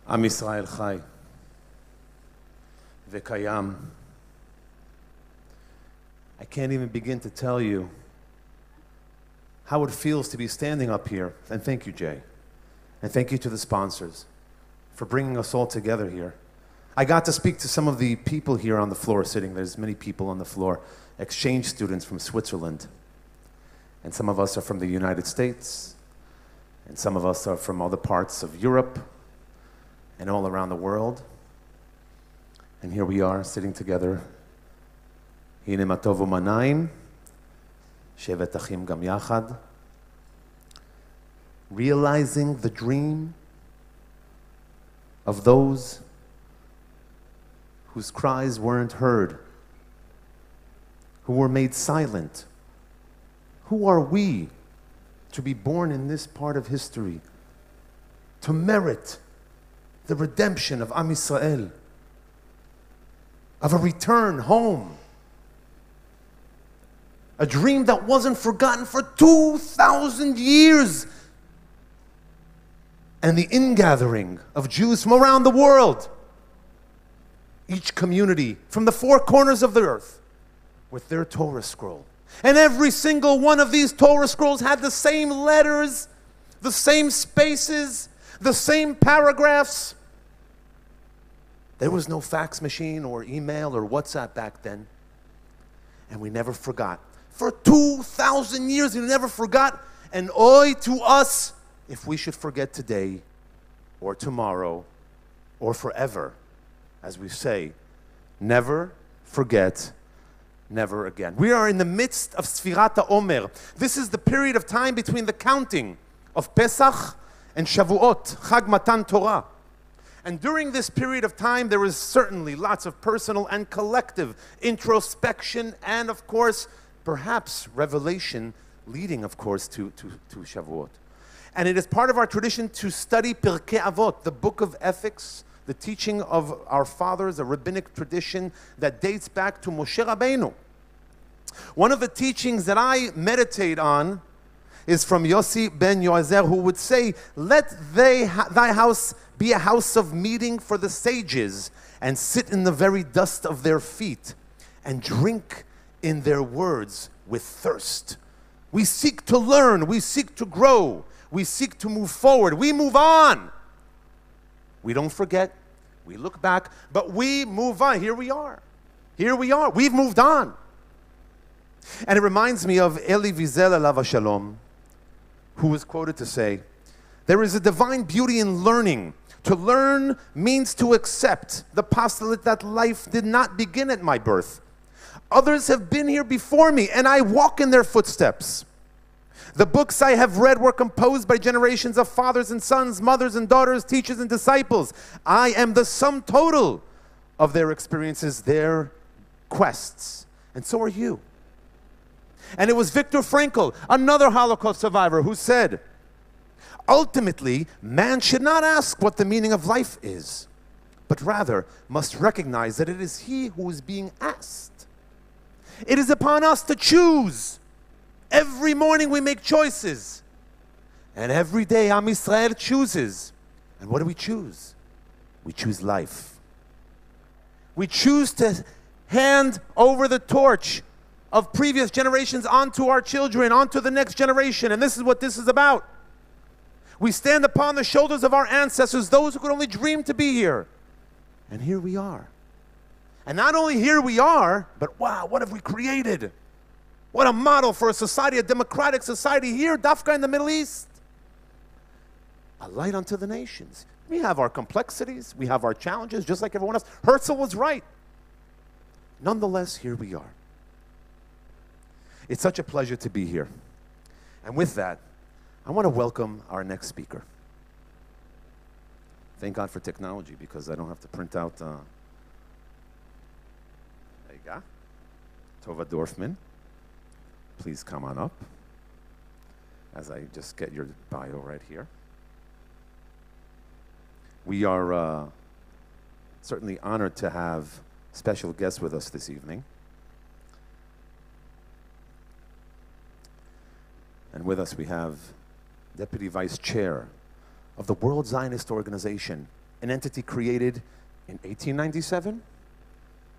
עם ישראל חי וקיים. I can't even begin to tell you how it feels to be standing up here. And thank you, Jay. And thank you to the sponsors for bringing us all together here. I got to speak to some of the people here on the floor sitting. There's many people on the floor, exchange students from Switzerland. And some of us are from the United States. And some of us are from other parts of Europe and all around the world. And here we are sitting together. הנה מה טוב ומה נעים, שבת אחים גם יחד. Realizing the dream of those whose cries weren't heard, who were made silent. Who are we to be born in this part of history, to merit the redemption of Am Yisrael, of a return home? A dream that wasn't forgotten for 2,000 years. And the ingathering of Jews from around the world. Each community from the four corners of the earth with their Torah scroll. And every single one of these Torah scrolls had the same letters, the same spaces, the same paragraphs. There was no fax machine or email or WhatsApp back then. And we never forgot. For 2,000 years, we never forgot. And oy to us if we should forget today or tomorrow or forever. As we say, never forget, never again. We are in the midst of Sfirat HaOmer. This is the period of time between the counting of Pesach and Shavuot, Chag Matan Torah. And during this period of time, there is certainly lots of personal and collective introspection and, of course, perhaps revelation leading, of course, to Shavuot. And it is part of our tradition to study Pirkei Avot, the book of ethics, the teaching of our fathers, a rabbinic tradition that dates back to Moshe Rabbeinu. One of the teachings that I meditate on is from Yossi ben Yoazer, who would say, let thy house be a house of meeting for the sages, and sit in the very dust of their feet, and drink in their words with thirst. We seek to learn, we seek to grow, we seek to move forward, we move on. We don't forget, we look back, but we move on. Here we are. Here we are. We've moved on. And it reminds me of Eli Wiesel alav shalom, who was quoted to say, there is a divine beauty in learning. To learn means to accept the postulate that life did not begin at my birth. Others have been here before me, and I walk in their footsteps. The books I have read were composed by generations of fathers and sons, mothers and daughters, teachers and disciples. I am the sum total of their experiences, their quests. And so are you. And it was Viktor Frankl, another Holocaust survivor, who said, ultimately, man should not ask what the meaning of life is, but rather must recognize that it is he who is being asked. It is upon us to choose. Every morning we make choices. And every day Am Yisrael chooses. And what do we choose? We choose life. We choose to hand over the torch of previous generations onto our children, onto the next generation. And this is what this is about. We stand upon the shoulders of our ancestors, those who could only dream to be here. And here we are. And not only here we are, but wow, what have we created? What a model for a society, a democratic society here, Dafka in the Middle East. A light unto the nations. We have our complexities, we have our challenges, just like everyone else. Herzl was right. Nonetheless, here we are. It's such a pleasure to be here. And with that, I want to welcome our next speaker. Thank God for technology, because I don't have to print out... There you go. Tova Dorfman. Please come on up as I just get your bio right here. We are certainly honored to have special guests with us this evening. And with us we have Deputy Vice Chair of the World Zionist Organization, an entity created in 1897,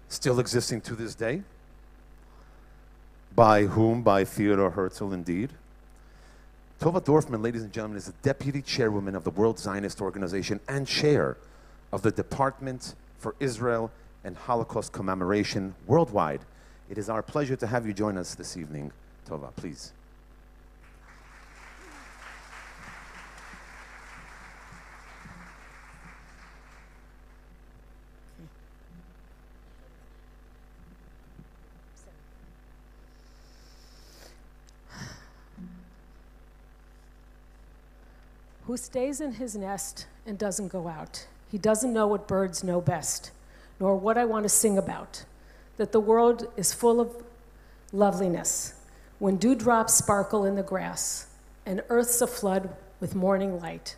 still existing to this day. By whom? By Theodor Herzl, indeed. Tova Dorfman, ladies and gentlemen, is the deputy chairwoman of the World Zionist Organization and chair of the Department for Israel and Holocaust Commemoration worldwide. It is our pleasure to have you join us this evening. Tova, please. Who stays in his nest and doesn't go out. He doesn't know what birds know best, nor what I want to sing about, that the world is full of loveliness, when dewdrops sparkle in the grass, and earth's aflood with morning light.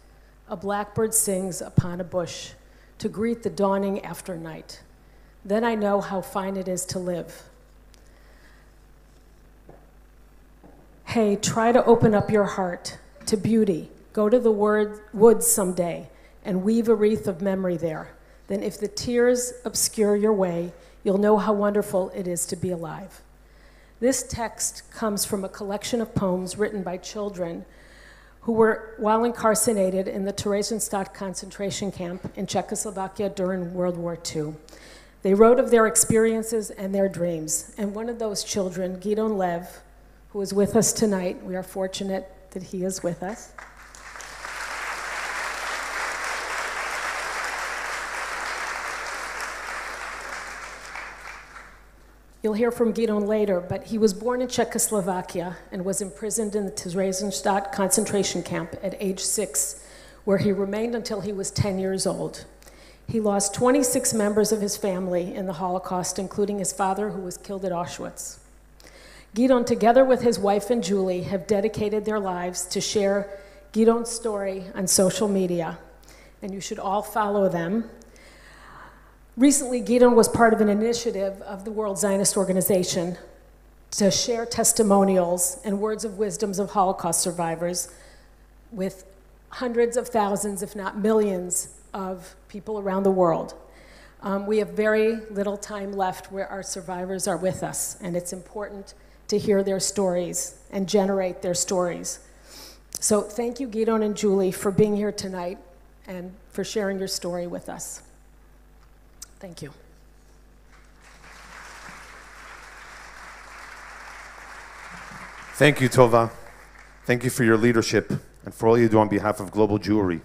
A blackbird sings upon a bush to greet the dawning after night. Then I know how fine it is to live. Hey, try to open up your heart to beauty. Go to the woods someday and weave a wreath of memory there. Then if the tears obscure your way, you'll know how wonderful it is to be alive. This text comes from a collection of poems written by children who were, while incarcerated in the Theresienstadt concentration camp in Czechoslovakia during World War II. They wrote of their experiences and their dreams. And one of those children, Gidon Lev, who is with us tonight, we are fortunate that he is with us. You'll hear from Gidon later, but he was born in Czechoslovakia and was imprisoned in the Theresienstadt concentration camp at age 6, where he remained until he was 10 years old. He lost 26 members of his family in the Holocaust, including his father, who was killed at Auschwitz. Gidon, together with his wife and Julie, have dedicated their lives to share Gidon's story on social media, and you should all follow them. Recently, Gidon was part of an initiative of the World Zionist Organization to share testimonials and words of wisdoms of Holocaust survivors with hundreds of thousands, if not millions, of people around the world. We have very little time left where our survivors are with us, and it's important to hear their stories and generate their stories. So thank you, Gidon and Julie, for being here tonight and for sharing your story with us. Thank you. Thank you, Tova. Thank you for your leadership and for all you do on behalf of Global Jewry.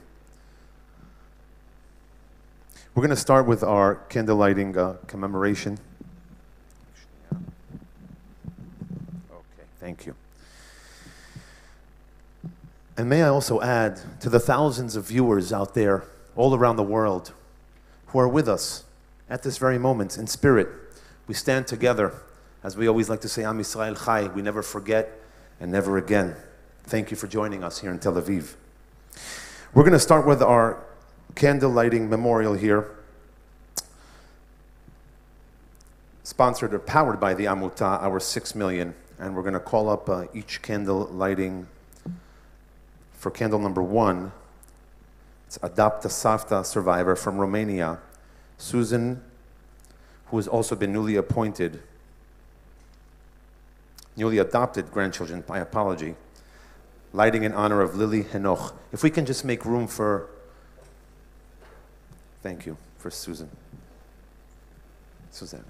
We're going to start with our candle lighting commemoration. Okay, thank you. And may I also add to the thousands of viewers out there all around the world who are with us at this very moment in spirit. We stand together, as we always like to say, Am Yisrael Chai, we never forget and never again. Thank you for joining us here in Tel Aviv. We're going to start with our candle lighting memorial here, sponsored or powered by the Amuta, our 6 million, and we're going to call up each candle lighting. For candle number 1, it's Adapta Savta survivor from Romania, Susan, who has also been newly adopted grandchildren, my apology, lighting in honor of Lily Henoch. If we can just make room for, thank you, for Susan. Susanna.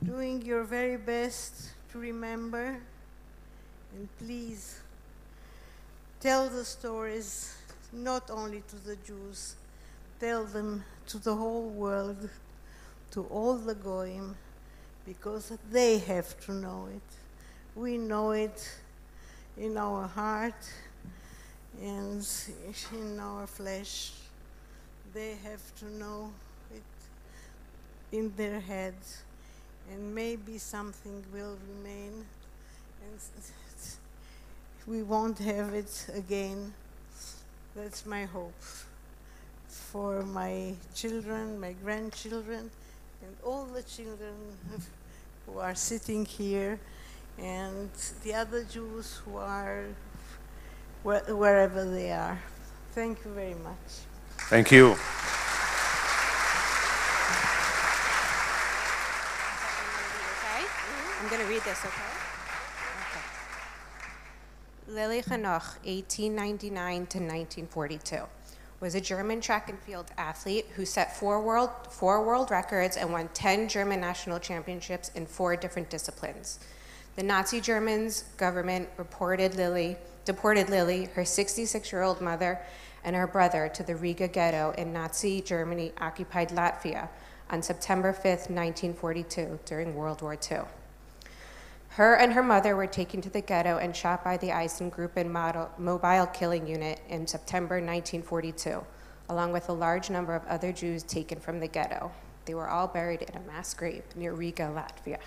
doing your very best to remember, and please tell the stories not only to the Jews, tell them to the whole world, to all the Goyim, because they have to know it. We know it in our heart and in our flesh. They have to know it in their heads, and maybe something will remain, and we won't have it again. That's my hope for my children, my grandchildren, and all the children who are sitting here, and the other Jews who are wherever they are. Thank you very much. Thank you. I'm going to read this, okay? Lily Hanoch, 1899 to 1942, was a German track and field athlete who set four world records and won 10 German national championships in 4 different disciplines. The Nazi Germans government deported Lily, her 66-year-old mother, and her brother to the Riga ghetto in Nazi Germany occupied Latvia on September 5th, 1942, during World War II. Her and her mother were taken to the ghetto and shot by the Eisengruppen mobile killing unit in September 1942, along with a large number of other Jews taken from the ghetto. They were all buried in a mass grave near Riga, Latvia.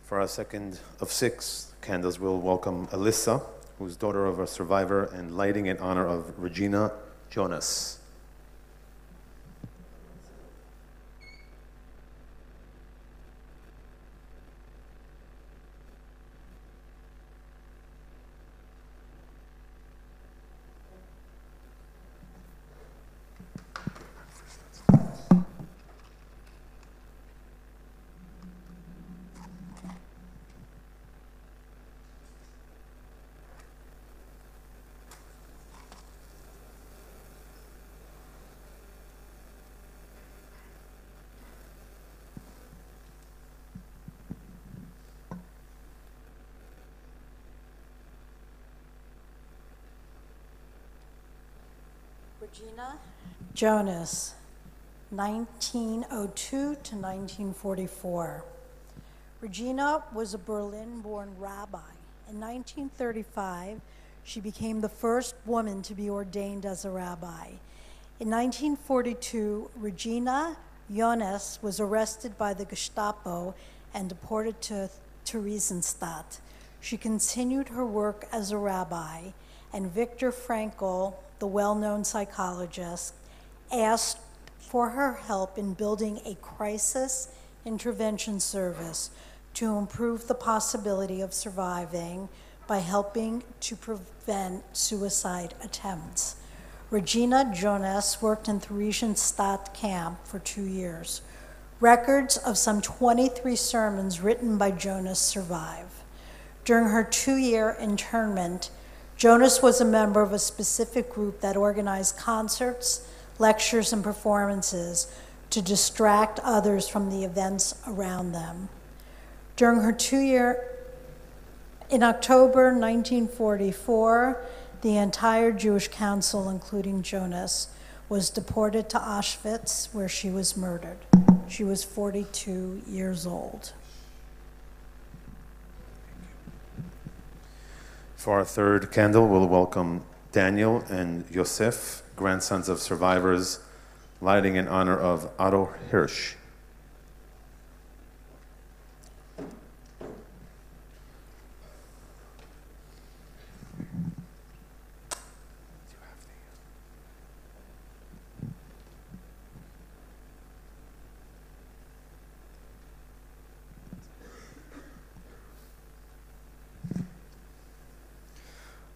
For our second of 6 candles, we'll welcome Alyssa, who's daughter of a survivor, and lighting in honor of Regina Jonas. Regina Jonas, 1902 to 1944. Regina was a Berlin-born rabbi. In 1935, she became the first woman to be ordained as a rabbi. In 1942, Regina Jonas was arrested by the Gestapo and deported to Theresienstadt. She continued her work as a rabbi, and Viktor Frankl, the well-known psychologist, asked for her help in building a crisis intervention service to improve the possibility of surviving by helping to prevent suicide attempts. Regina Jonas worked in Theresienstadt camp for 2 years. Records of some 23 sermons written by Jonas survive. During her 2-year internment, Jonas was a member of a specific group that organized concerts, lectures, and performances to distract others from the events around them. During her 2-year, in October 1944, the entire Jewish council, including Jonas, was deported to Auschwitz, where she was murdered. She was 42 years old. For our third candle, we'll welcome Daniel and Yosef, grandsons of survivors, lighting in honor of Otto Hirsch.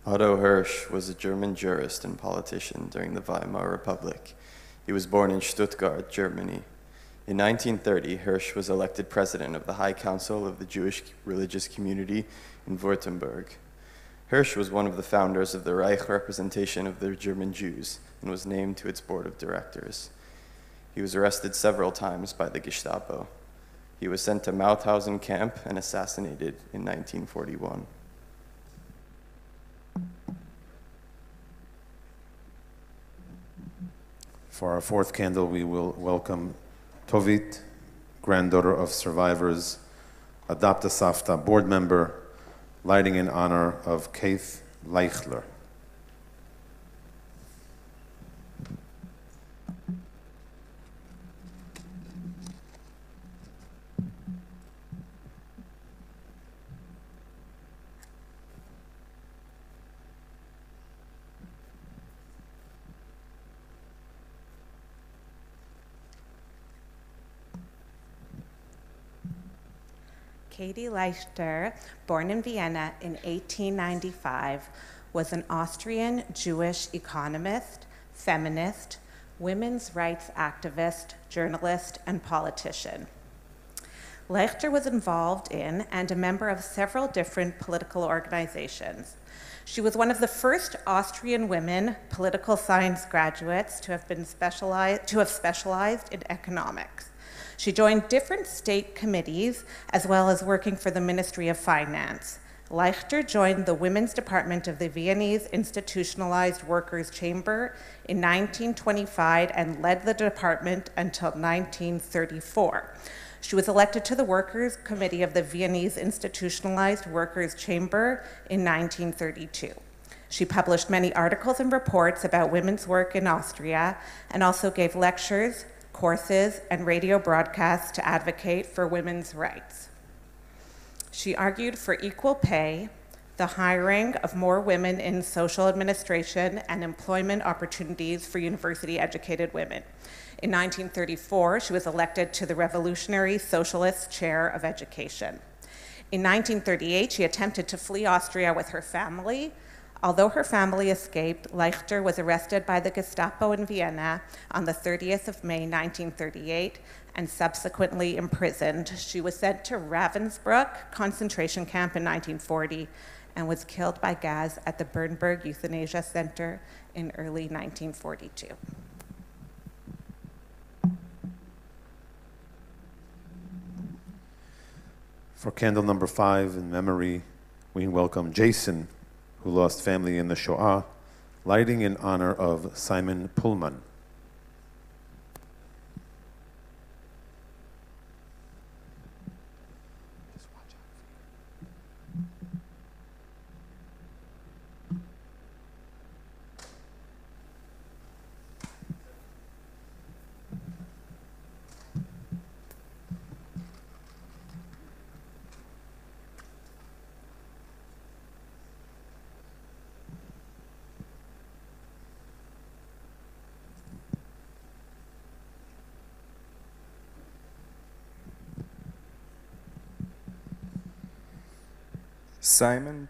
Otto Hirsch was a German jurist and politician during the Weimar Republic. He was born in Stuttgart, Germany. In 1930, Hirsch was elected president of the High Council of the Jewish religious community in Württemberg. Hirsch was one of the founders of the Reich representation of the German Jews and was named to its board of directors. He was arrested several times by the Gestapo. He was sent to Mauthausen camp and assassinated in 1941. For our fourth candle, we will welcome Tovit, granddaughter of survivors, Adapta Safta, board member, lighting in honor of Keith Leichler. Katie Leichter, born in Vienna in 1895, was an Austrian Jewish economist, feminist, women's rights activist, journalist, and politician. Leichter was involved in and a member of several different political organizations. She was one of the first Austrian women political science graduates to have specialized in economics. She joined different state committees, as well as working for the Ministry of Finance. Leichter joined the Women's Department of the Viennese Institutionalized Workers' Chamber in 1925 and led the department until 1934. She was elected to the Workers' Committee of the Viennese Institutionalized Workers' Chamber in 1932. She published many articles and reports about women's work in Austria and also gave lectures, courses, and radio broadcasts to advocate for women's rights. She argued for equal pay, the hiring of more women in social administration, and employment opportunities for university-educated women. In 1934, she was elected to the Revolutionary Socialist Chair of Education. In 1938, she attempted to flee Austria with her family. Although her family escaped, Leichter was arrested by the Gestapo in Vienna on the 30th of May, 1938, and subsequently imprisoned. She was sent to Ravensbrück concentration camp in 1940 and was killed by gas at the Bernburg Euthanasia Center in early 1942. For candle number 5, in memory, we welcome Jason, who lost family in the Shoah, lighting in honor of Simon Pullman. Simon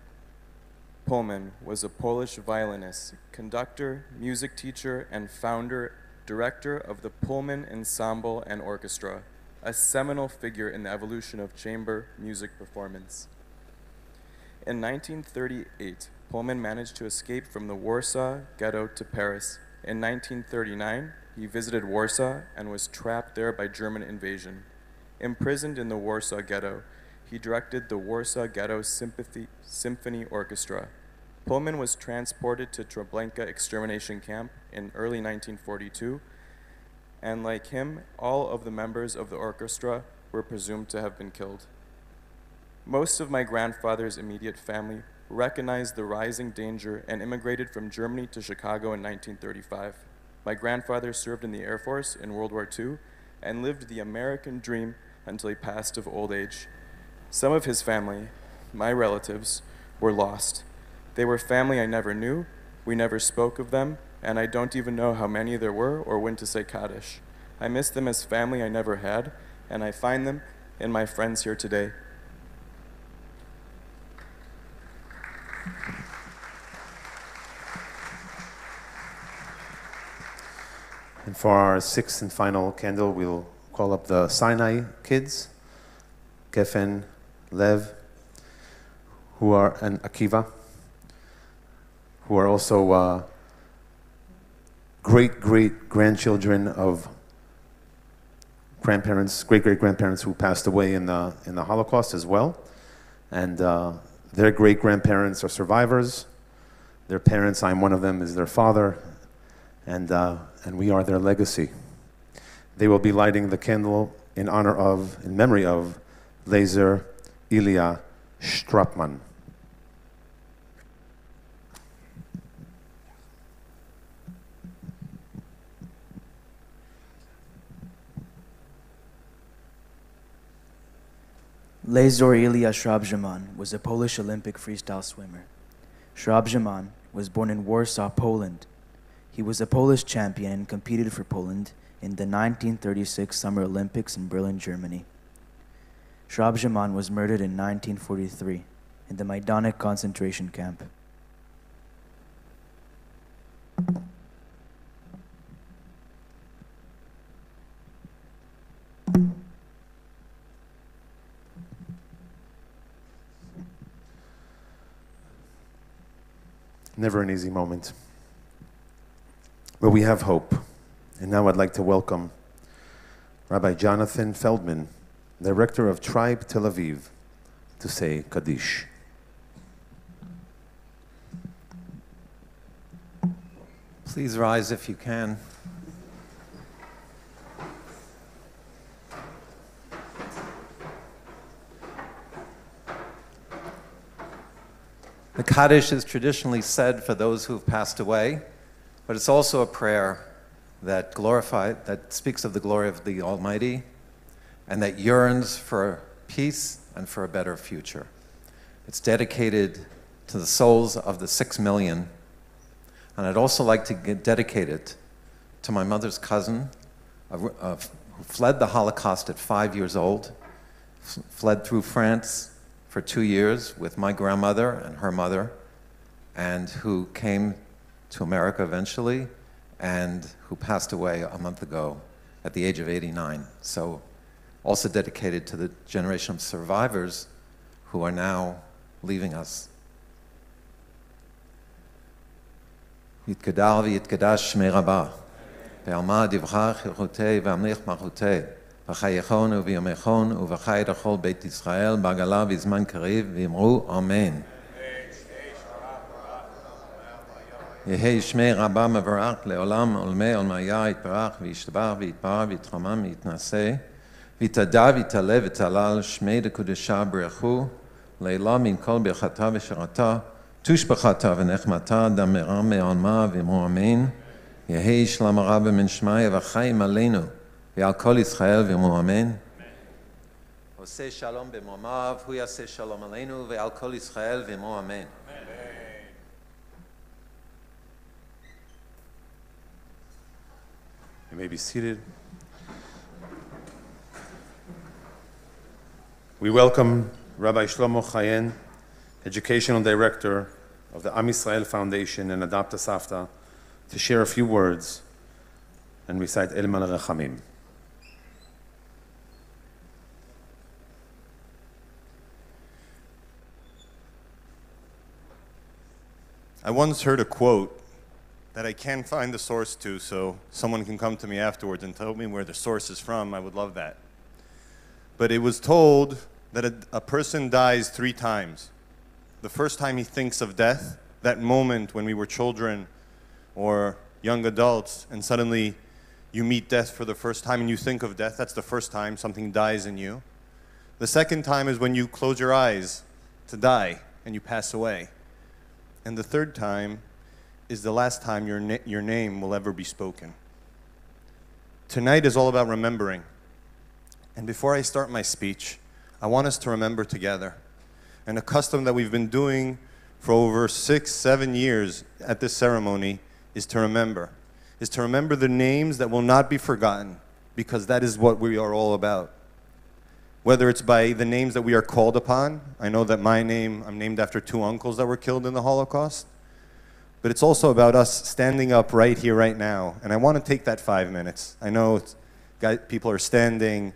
Pullman was a Polish violinist, conductor, music teacher, and director of the Pullman Ensemble and Orchestra, a seminal figure in the evolution of chamber music performance. In 1938, Pullman managed to escape from the Warsaw Ghetto to Paris. In 1939, he visited Warsaw and was trapped there by German invasion. Imprisoned in the Warsaw Ghetto, he directed the Warsaw Ghetto Symphony Orchestra. Pullman was transported to Treblinka extermination camp in early 1942, and like him, all of the members of the orchestra were presumed to have been killed. Most of my grandfather's immediate family recognized the rising danger and immigrated from Germany to Chicago in 1935. My grandfather served in the Air Force in World War II and lived the American dream until he passed of old age. Some of his family, my relatives, were lost. They were family I never knew, we never spoke of them, and I don't even know how many there were or when to say Kaddish. I miss them as family I never had, and I find them in my friends here today. And for our sixth and final candle, we'll call up the Sinai kids, Geffen, Lev, and Akiva, who are also great-great-grandchildren of grandparents, great-great-grandparents who passed away in the Holocaust as well. And their great-grandparents are survivors. Their parents, I'm one of them, is their father. And we are their legacy. They will be lighting the candle in memory of Lazer Ilya Strapman. Lazer Ilya Strapman was a Polish Olympic freestyle swimmer. Strapman was born in Warsaw, Poland. He was a Polish champion and competed for Poland in the 1936 Summer Olympics in Berlin, Germany. Strapman was murdered in 1943 in the Majdanek concentration camp. Never an easy moment. But we have hope. And now I'd like to welcome Rabbi Jonathan Feldman, Director of Tribe Tel Aviv, to say Kaddish. Please rise if you can. The Kaddish is traditionally said for those who have passed away, but it's also a prayer that speaks of the glory of the Almighty and that yearns for peace and for a better future. It's dedicated to the souls of the 6 million, and I'd also like to dedicate it to my mother's cousin who fled the Holocaust at 5 years old, fled through France for 2 years with my grandmother and her mother, and who came to America eventually, and who passed away a month ago at the age of 89. So also dedicated to the generation of survivors who are now leaving us. יתגדל ויתקדש שמי רבה, בעלמא דברך חירותי והמליך מלכותי, וחייכון וביומכון ובחי לכל בית ישראל, בעגלה בזמן קריב, ואמרו אמן. יהי שמי רבה מברך לעולם עולמי עולמיה יתברך וישתבח ויתפאר ויתרומם ויתנשא, ויתהדר ויתעלה ותהלל שמי דקודשה ברכו, לעילה מן כל ברכתה ושרתה, תושבחתה ונחמתה דמרה מעלמה ואמרו אמן. יהי שלום רב מן שמיא וחיים עלינו ועל כל ישראל ואמרו אמן. עושה שלום במרומיו, הוא יעשה שלום עלינו ועל כל ישראל ואמרו אמן. You may be seated. We welcome Rabbi Shlomo Chayen, Educational Director of the Am Yisrael Foundation and Adapt Savta, to share a few words and recite El Malach Rechamim. I once heard a quote that I can't find the source to, so someone can come to me afterwards and tell me where the source is from. I would love that. But it was told that a person dies 3 times. The first time he thinks of death, that moment when we were children or young adults, and suddenly you meet death for the first time and you think of death, that's the first time something dies in you. The second time is when you close your eyes to die and you pass away. And the third time is the last time your name will ever be spoken. Tonight is all about remembering. And before I start my speech, I want us to remember together. And a custom that we've been doing for over 6-7 years at this ceremony is to remember the names that will not be forgotten, because that is what we are all about. Whether it's by the names that we are called upon. I know that my name, I'm named after 2 uncles that were killed in the Holocaust. but it's also about us standing up right here, right now. And I want to take that 5 minutes. I know people are standing,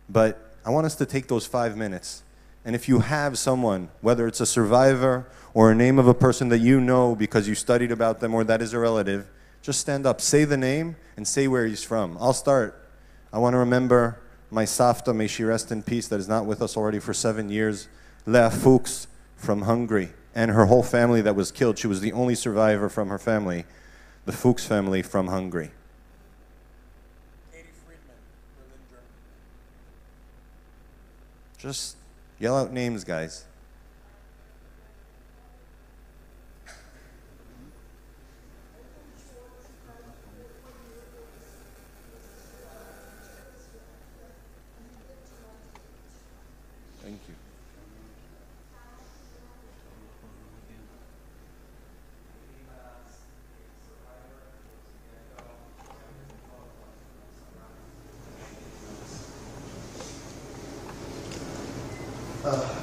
but I want us to take those 5 minutes. And if you have someone, whether it's a survivor or a name of a person that you know because you studied about them or that is a relative, just stand up, say the name, and say where he's from. I'll start. I want to remember my Savta, may she rest in peace, that is not with us already for 7 years, Leah Fuchs from Hungary, and her whole family that was killed. She was the only survivor from her family, the Fuchs family from Hungary. Just yell out names, guys. Thank you.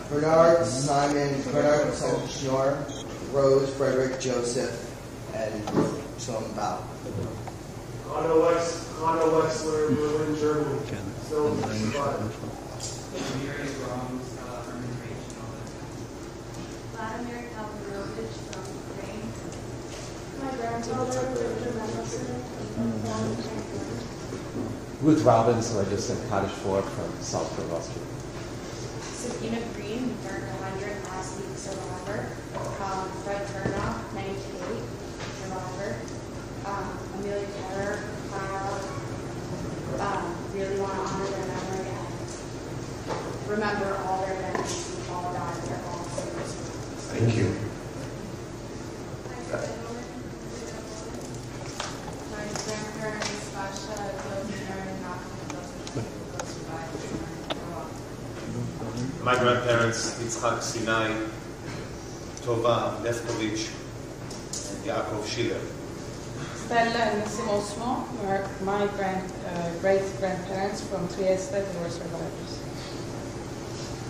Bernard Simon Schnorr, Rose Frederick Joseph, and Zum Bao. Otto Wexler, Berlin, Germany. Still survived. Vladimir Kalmanovich from Ukraine. My grandfather, Richard Mendelson from Ruth Robbins, registered cottage floor from Salzburg, Austria. Sakina Green, burned 100 last week, survivor. Fred Turnoff, 98, survivor. Amelia Keller, really want to honor their memory and remember all their veterans who all died. They're all service. Thank you. My grandparents, Sasha, Vladimir, and Malcolm, those survivors. My grandparents, Yitzhak Sinai, Tova Lefkovich, and Yaakov Schiller. Stella and Nissim Osmo were my great-grandparents from Trieste who were survivors.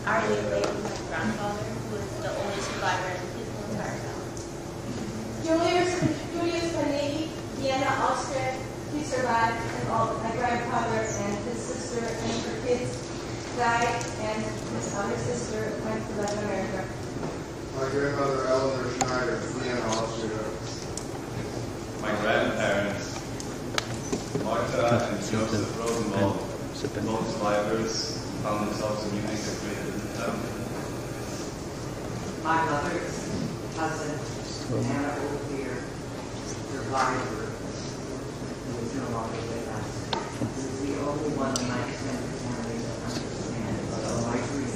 Arlie Ray, my grandfather, who was the only survivor in his entire family. Julius Panini, Vienna, Austria, he survived, and all my grandfather and his sister and her kids died, and his other sister went to Latin America. My grandmother, Eleanor Schneider, Vienna, Austria. My grandparents, Marta and Joseph Rosenwald, both survivors, found themselves in Munich and created in town. My mother's cousin, Anna Ophir, survivor, who is no longer with us. This is the only one of my extended family that understands, so I agree.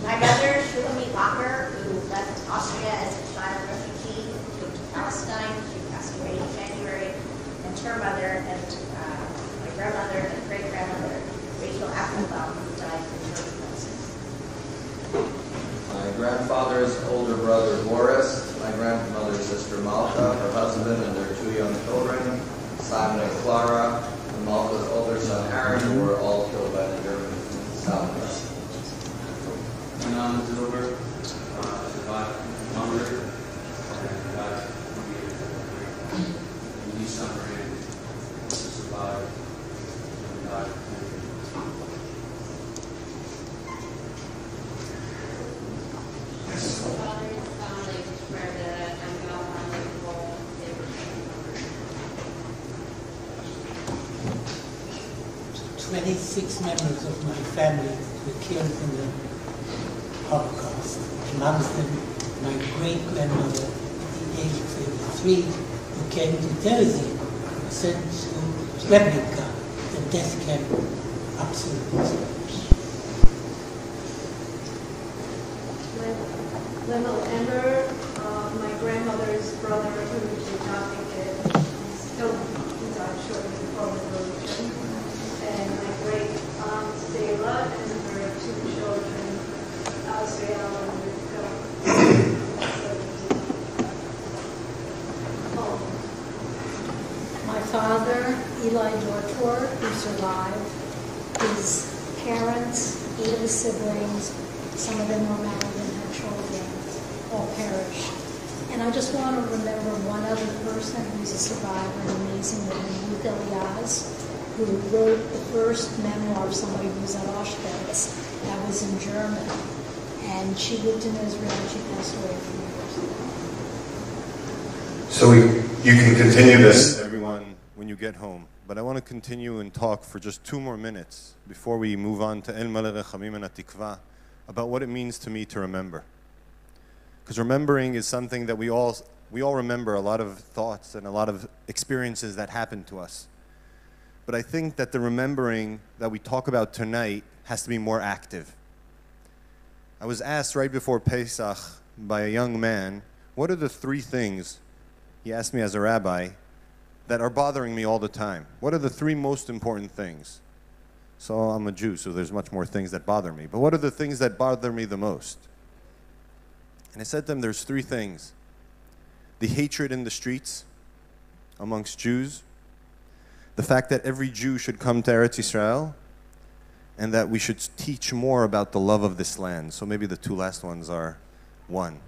My brother, Shulamit Bacher, who left Austria as a child refugee, moved to Palestine. She passed away in January. And her mother and my grandmother and great-grandmother, Rachel Applebaum, who died from tuberculosis. My grandfather's older brother, Boris, my grandmother's sister, Malka, her husband, and their 2 young children, Simon and Clara, and Malka's older son, Aaron, who were all killed by the Germans in the Southwest. Manon Silver survived Hungary and died from Lee Summerand survived and died from Father's family, where the Angel family role, they were 26 members of my family were killed in the Holocaust. Amongst them, my great-grandmother, at the age of 33, who came to Jersey, was sent to Srebrenica, the death camp, absolutely. Lionel Emmer, my grandmother's brother, who did not make it, still died shortly before the revolution. And my great aunt Selah and her 2 children, Azrael and Rivka. My father, Eli Dortor, who survived, his parents, 8 of his siblings, some of them were married and had children, all perished. I just want to remember one other person who's a survivor, an amazing woman, Ruth Elias, who wrote the first memoir of somebody who was at Auschwitz. That was in German. And she lived in Israel and she passed away a few years ago. So you can continue this, everyone, when you get home. But I want to continue and talk for just 2 more minutes before we move on to El Maleh Rechamim and Atikva about what it means to me to remember. Because remembering is something that we all remember a lot of thoughts and a lot of experiences that happened to us. But I think that the remembering that we talk about tonight has to be more active. I was asked right before Pesach by a young man, what are the 3 things, he asked me as a rabbi, that are bothering me all the time? What are the 3 most important things? So I'm a Jew, so there's much more things that bother me. But what are the things that bother me the most? And I said to him, there's 3 things. The hatred in the streets amongst Jews, the fact that every Jew should come to Eretz Yisrael, and that we should teach more about the love of this land. So maybe the 2 last ones are 1.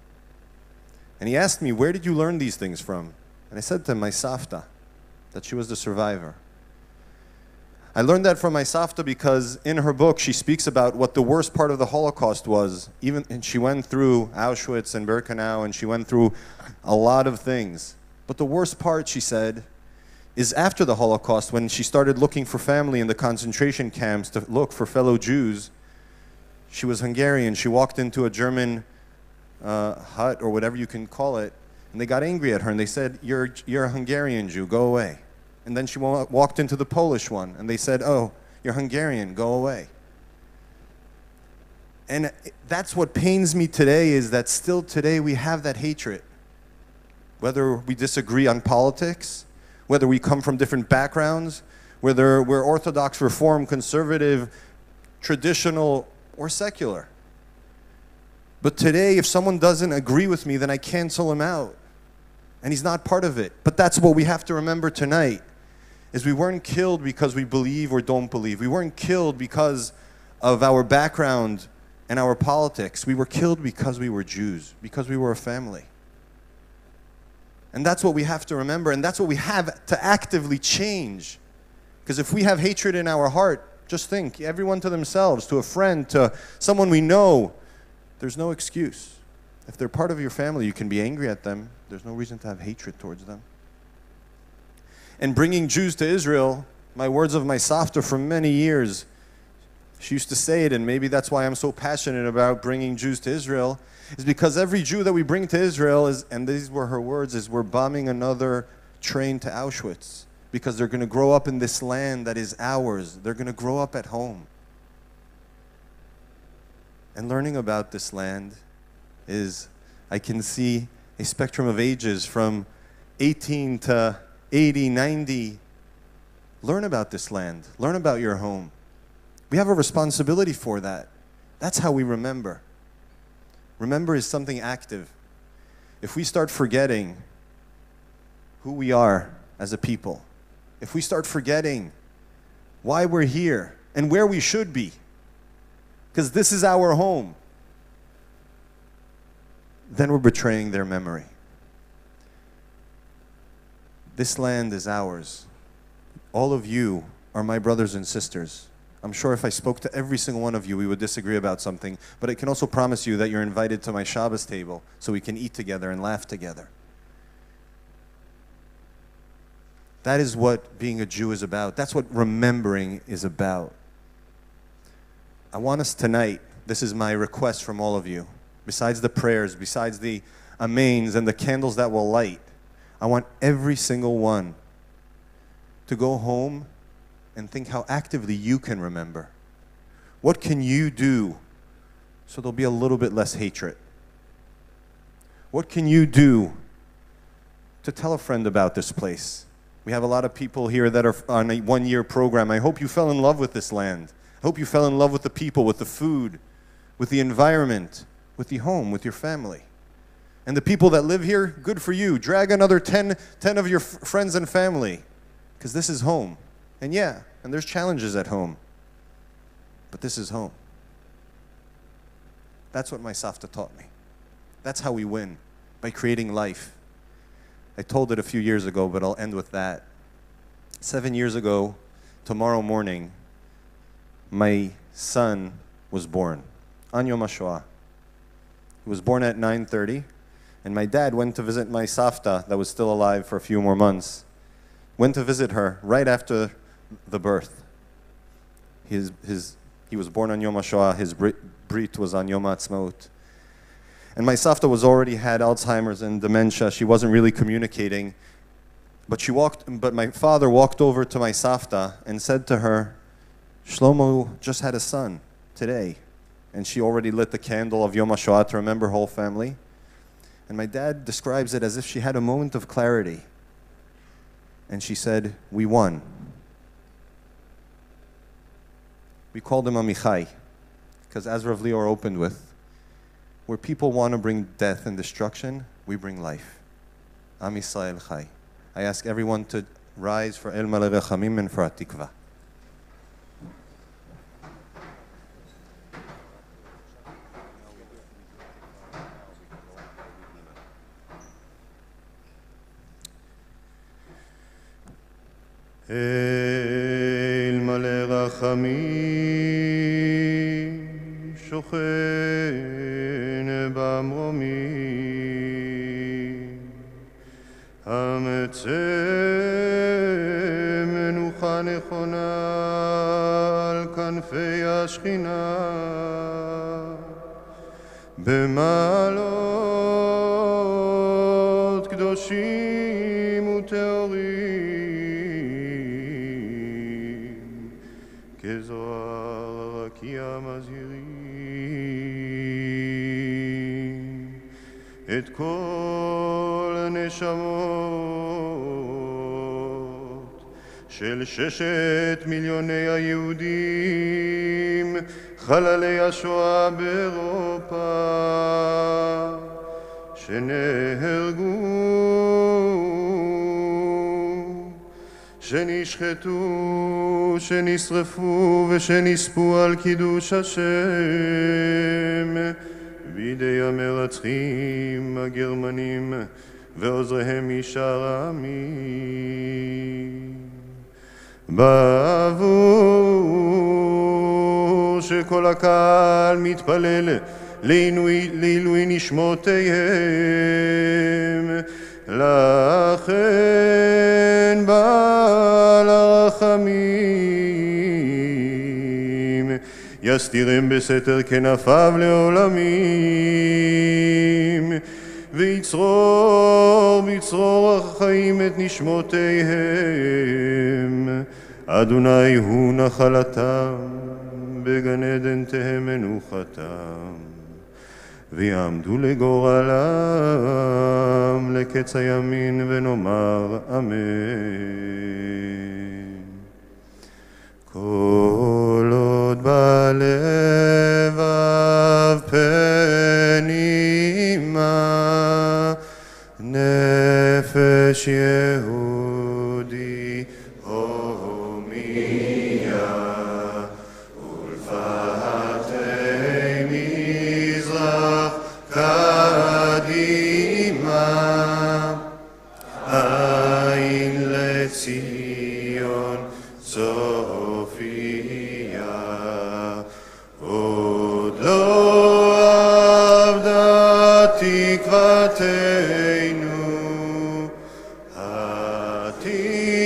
And he asked me, where did you learn these things from? And I said to him, my Savta, that she was the survivor. I learned that from my Savta because in her book she speaks about what the worst part of the Holocaust was. And she went through Auschwitz and Birkenau, and she went through a lot of things. But the worst part, she said, is after the Holocaust, when she started looking for family in the concentration camps to look for fellow Jews. She was Hungarian. She walked into a German hut, or whatever you can call it, and they got angry at her, and they said, you're a Hungarian Jew, go away. And then she walked into the Polish one, and they said, oh, you're Hungarian, go away. And that's what pains me today, is that still today we have that hatred. Whether we disagree on politics, whether we come from different backgrounds, whether we're Orthodox, Reform, Conservative, traditional, or secular. But today, if someone doesn't agree with me, then I cancel him out. And he's not part of it. But that's what we have to remember tonight, is we weren't killed because we believe or don't believe. We weren't killed because of our background and our politics. We were killed because we were Jews, because we were a family. And that's what we have to remember, and that's what we have to actively change. Because if we have hatred in our heart, just think, everyone to themselves, to a friend, to someone we know, there's no excuse. If they're part of your family, you can be angry at them. There's no reason to have hatred towards them. And bringing Jews to Israel, my words of my Savta for many years, she used to say it, and maybe that's why I'm so passionate about bringing Jews to Israel, is because every Jew that we bring to Israel is, and these were her words, is we're bombing another train to Auschwitz, because they're going to grow up in this land that is ours. They're going to grow up at home. And learning about this land is, I can see a spectrum of ages from 18 to 80, 90. Learn about this land. Learn about your home. We have a responsibility for that. That's how we remember. Remember is something active. If we start forgetting who we are as a people, if we start forgetting why we're here and where we should be, because this is our home, then we're betraying their memory. This land is ours. All of you are my brothers and sisters. I'm sure if I spoke to every single one of you, we would disagree about something, but I can also promise you that you're invited to my Shabbos table so we can eat together and laugh together. That is what being a Jew is about. That's what remembering is about. I want us tonight, this is my request from all of you, besides the prayers, besides the amens and the candles that will light, I want every single one to go home and think how actively you can remember. What can you do so there'll be a little bit less hatred? What can you do to tell a friend about this place? We have a lot of people here that are on a one-year program. I hope you fell in love with this land. I hope you fell in love with the people, with the food, with the environment, with the home, with your family. And the people that live here, good for you. Drag another 10 of your friends and family, because this is home. And yeah, and there's challenges at home, but this is home. That's what my Savta taught me. That's how we win. by creating life. I told it a few years ago, but I'll end with that. 7 years ago, tomorrow morning, my son was born on Yom HaShoah. He was born at 9:30, and my dad went to visit my Savta that was still alive for a few more months. Went to visit her right after the birth. He was born on Yom HaShoah, his brit was on Yom HaAtzmaut. And my Savta was already had Alzheimer's and dementia. She wasn't really communicating. But my father walked over to my Savta and said to her, Shlomo just had a son today. And she already lit the candle of Yom HaShoah to remember her whole family. And my dad describes it as if she had a moment of clarity. And she said, we won. We called him Amichai, because as Rav Lior opened with, where people want to bring death and destruction, we bring life. Am Yisrael Chai. I ask everyone to rise for El Maleh Rechamim and for Atikva. El Maleh Rachamim Shochen Bamromim Hametzeh Menucha Nechona Al Kanfei Ashchina B'malot Kdoshim Uteorim Kezohar Rakia Mazhirim Et Kol Neshamot Shel 6 מיליוני היהודים חללי השואה באירופה שנהרגו, שנשחטו, שנשרפו ושנספו על קידוש השם בידי המרצחים הגרמנים ועוזריהם משאר העמים. בעבור שכל הקהל מתפלל לעילוי נשמותיהם, לכן בעל הרחמים יסתירם בסתר כנפיו לעולמים, ויצרור בצרור החיים את נשמותיהם. אדוני הוא נחלתם, בגן עדן תהא מנוחתם, ויעמדו לגורלם לקץ הימין, ונאמר אמן. כל עוד בלבב פנימה נפש יהודי הומיה ולפתי מזרח קדימה עין לציון צופיה עוד לא אבדה תקוותנו,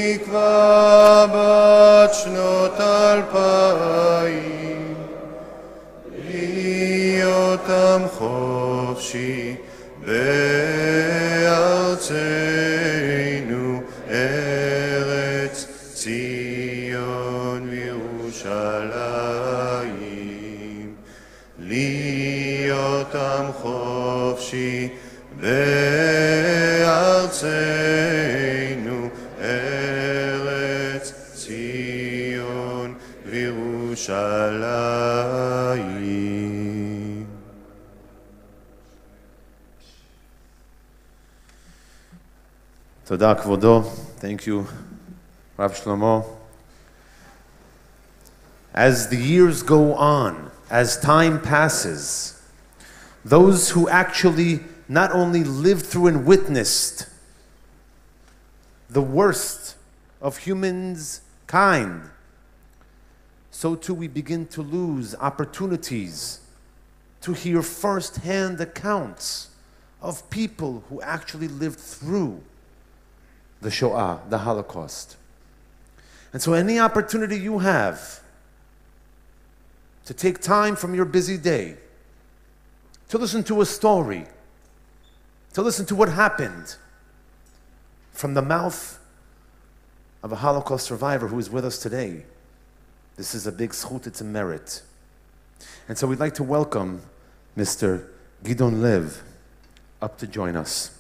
התקווה בת שנות 2000 להיות עם חופשי בארצנו ארץ ציון וירושלים, להיות עם חופשי בארצנו ארץ ציון וירושלים. תודה כבודו. Thank you, Rav Shlomo. As the years go on, as time passes, those who actually not only lived through and witnessed the worst of humankind, so too we begin to lose opportunities to hear firsthand accounts of people who actually lived through the Shoah, the Holocaust. And so any opportunity you have to take time from your busy day to listen to a story, to listen to what happened from the mouth of a Holocaust survivor who is with us today, this is a big zchut, it's a merit. And so we'd like to welcome Mr. Gidon Lev up to join us.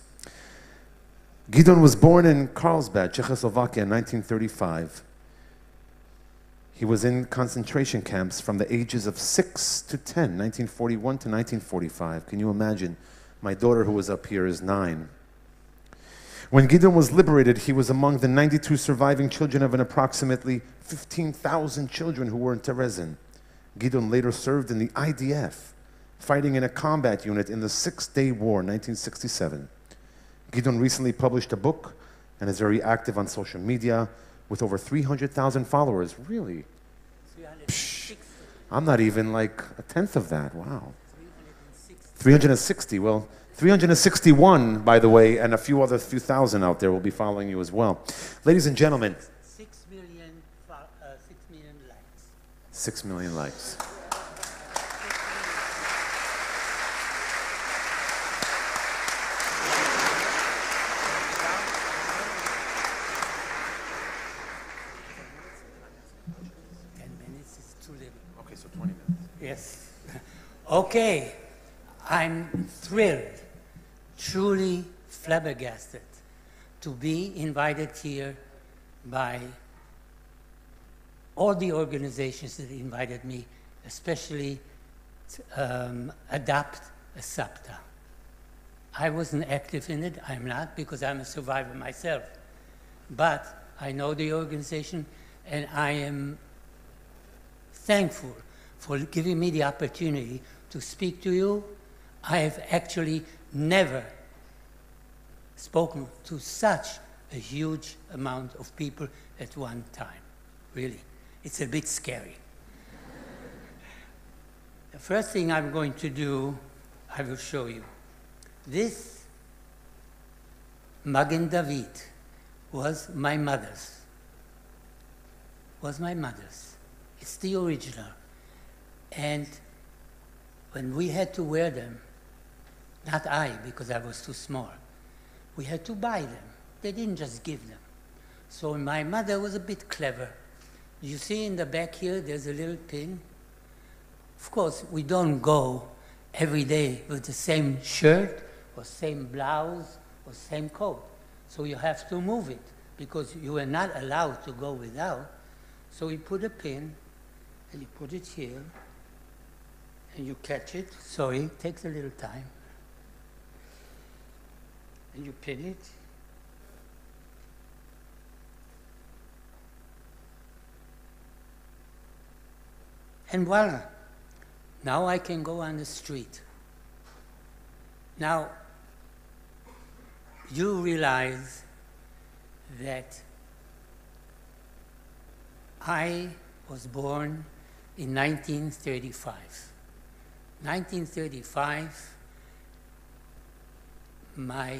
Gidon was born in Carlsbad, Czechoslovakia in 1935. He was in concentration camps from the ages of 6 to 10, 1941 to 1945. Can you imagine? My daughter, who was up here, is 9. When Gidon was liberated, he was among the 92 surviving children of an approximately 15,000 children who were in Terezin. Gidon later served in the IDF, fighting in a combat unit in the Six-Day War, 1967. Gidon recently published a book and is very active on social media with over 300,000 followers. Really? Psh, I'm not even like a tenth of that. Wow. 360. Well, 361, by the way, and a few thousand out there will be following you as well. Ladies and gentlemen. 6 million likes. 6 million likes. Okay, so 20 minutes. Yes. Okay. I'm thrilled, truly flabbergasted to be invited here by all the organizations that invited me, especially Adapt a SAPTA. I wasn't active in it, I'm not, because I'm a survivor myself. But I know the organization, and I am thankful for giving me the opportunity to speak to you. I have actually never spoken to such a huge amount of people at one time. Really, it's a bit scary. The first thing I'm going to do, I will show you. This Magen David was my mother's. It's the original. And when we had to wear them, not I, because I was too small, we had to buy them. They didn't just give them. So my mother was a bit clever. You see in the back here, there's a little pin. Of course, we don't go every day with the same shirt or same blouse or same coat. So you have to move it because you are not allowed to go without. So we put a pin and you put it here and you catch it. Sorry, it takes a little time. And you pin it. And voila, now I can go on the street. Now, you realize that I was born in 1935. 1935, my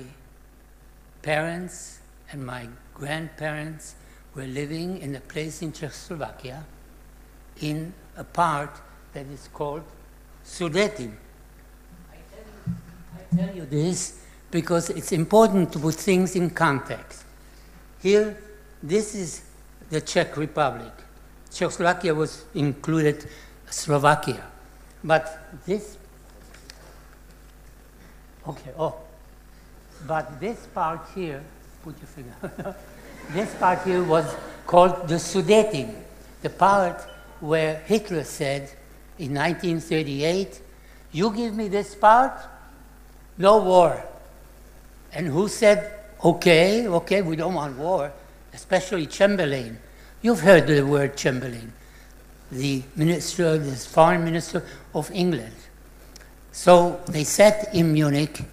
parents and my grandparents were living in a place in Czechoslovakia in a part that is called Sudetim. I tell you this because it's important to put things in context. Here, this is the Czech Republic. Czechoslovakia was included Slovakia. But this, but this part here, put your finger, this part here was called the Sudetim, the part where Hitler said in 1938, you give me this part, no war. And who said, okay, we don't want war, especially Chamberlain. You've heard the word Chamberlain, the foreign minister of England. So they sat in Munich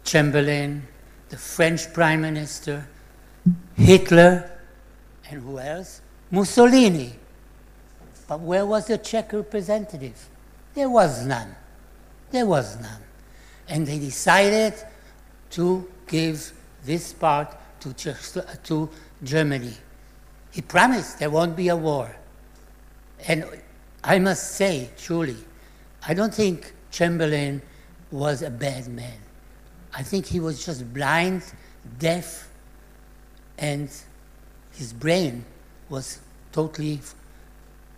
Chamberlain, the French Prime Minister, Hitler, and who else? Mussolini. But where was the Czech representative? There was none. There was none. And they decided to give this part to Germany. He promised there won't be a war. And I must say, truly, I don't think Chamberlain was a bad man. I think he was just blind, deaf, and his brain was totally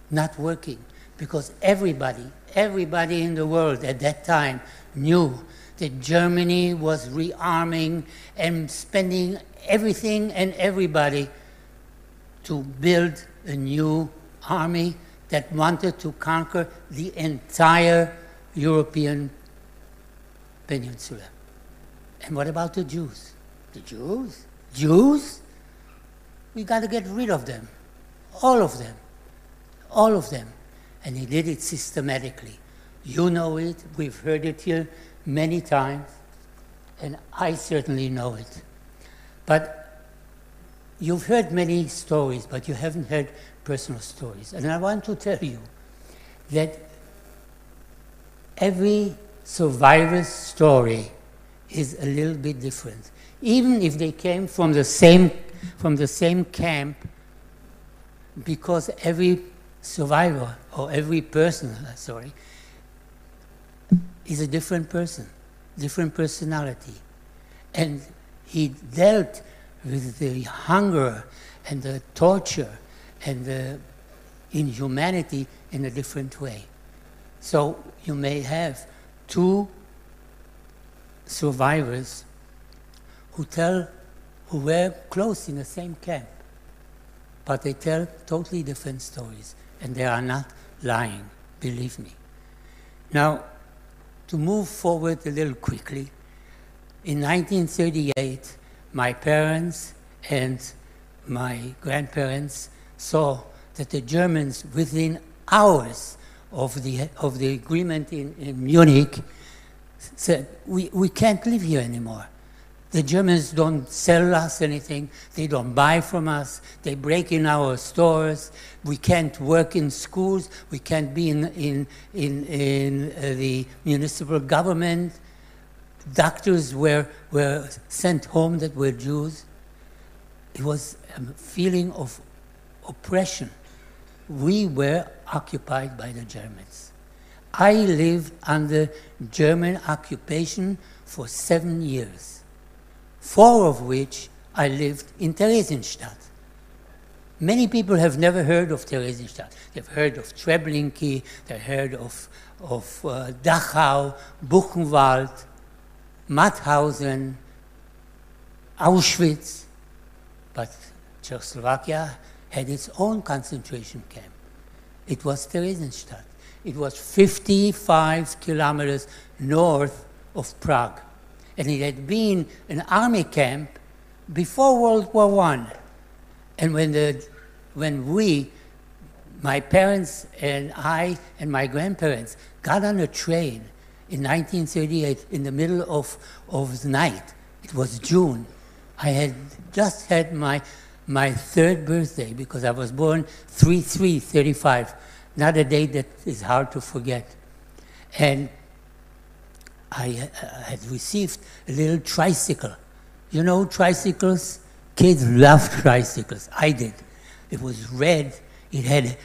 not working, because everybody in the world at that time knew that Germany was rearming and spending everything and everybody to build a new army that wanted to conquer the entire European peninsula. And what about the Jews? The Jews? Jews? We got to get rid of them. All of them. All of them. And he did it systematically. You know it. We've heard it here many times. And I certainly know it. But you've heard many stories, but you haven't heard personal stories. And I want to tell you that every survivor's story is a little bit different. Even if they came from the same camp, because every survivor, or every person, is a different person, different personality. And he dealt with the hunger and the torture and the inhumanity in a different way. So you may have two survivors who were close in the same camp, but they tell totally different stories, and they are not lying, believe me. Now, to move forward a little quickly, in 1938, my parents and my grandparents saw that the Germans, within hours of the agreement in Munich, said, we can't live here anymore. The Germans don't sell us anything. They don't buy from us. They break in our stores. We can't work in schools. We can't be in the municipal government. Doctors were sent home that were Jews. It was a feeling of oppression. We were occupied by the Germans. I lived under German occupation for 7 years. 4 of which I lived in Theresienstadt. Many people have never heard of Theresienstadt. They've heard of Treblinki, they've heard of Dachau, Buchenwald, Mauthausen, Auschwitz. But Czechoslovakia had its own concentration camp. It was Theresienstadt. It was 55 kilometers north of Prague. And it had been an army camp before World War I. And when we, my parents and I and my grandparents, got on a train in 1938 in the middle of the night, it was June, I had just had my 3rd birthday, because I was born 3/3/35, not a date that is hard to forget. And I had received a little tricycle. You know tricycles? Kids love tricycles. I did. It was red. It had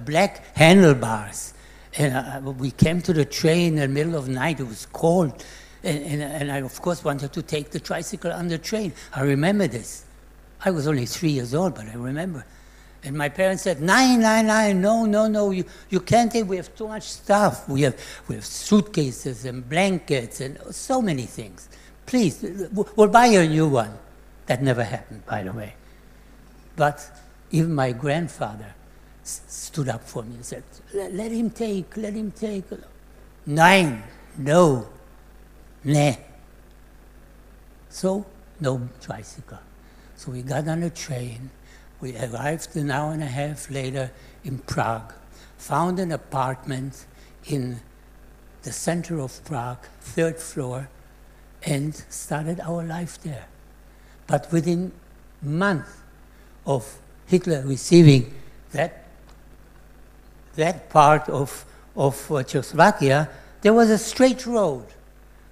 black handlebars. And we came to the train in the middle of the night. It was cold. And I, of course, wanted to take the tricycle on the train. I remember this. I was only 3 years old, but I remember. And my parents said, "Nine, no, you can't take, we have too much stuff. We have suitcases and blankets and so many things. Please, we'll buy you a new one." That never happened, by the way. But even my grandfather stood up for me and said, let him take. 9, no, nah. So, no tricycle. So we got on a train. We arrived an hour and a half later in Prague, found an apartment in the center of Prague, 3rd floor, and started our life there. But within months of Hitler receiving that part of Czechoslovakia, there was a straight road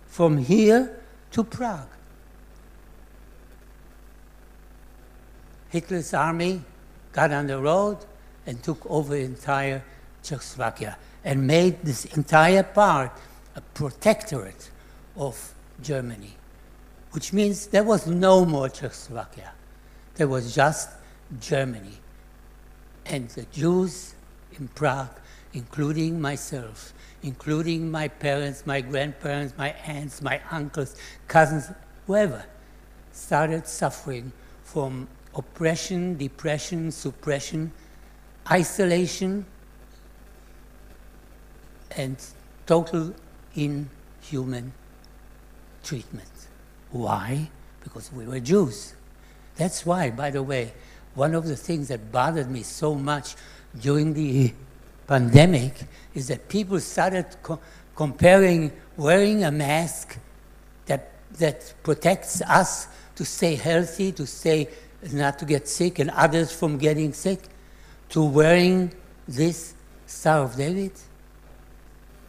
from here to Prague. Hitler's army got on the road and took over entire Czechoslovakia and made this entire part a protectorate of Germany, which means there was no more Czechoslovakia. There was just Germany. And the Jews in Prague, including myself, including my parents, my grandparents, my aunts, my uncles, cousins, whoever, started suffering from oppression, depression, suppression, isolation, and total inhuman treatment. Why? Because we were Jews. That's why, by the way, one of the things that bothered me so much during the pandemic is that people started comparing wearing a mask that protects us to stay healthy, to stay not to get sick, and others from getting sick, to wearing this Star of David.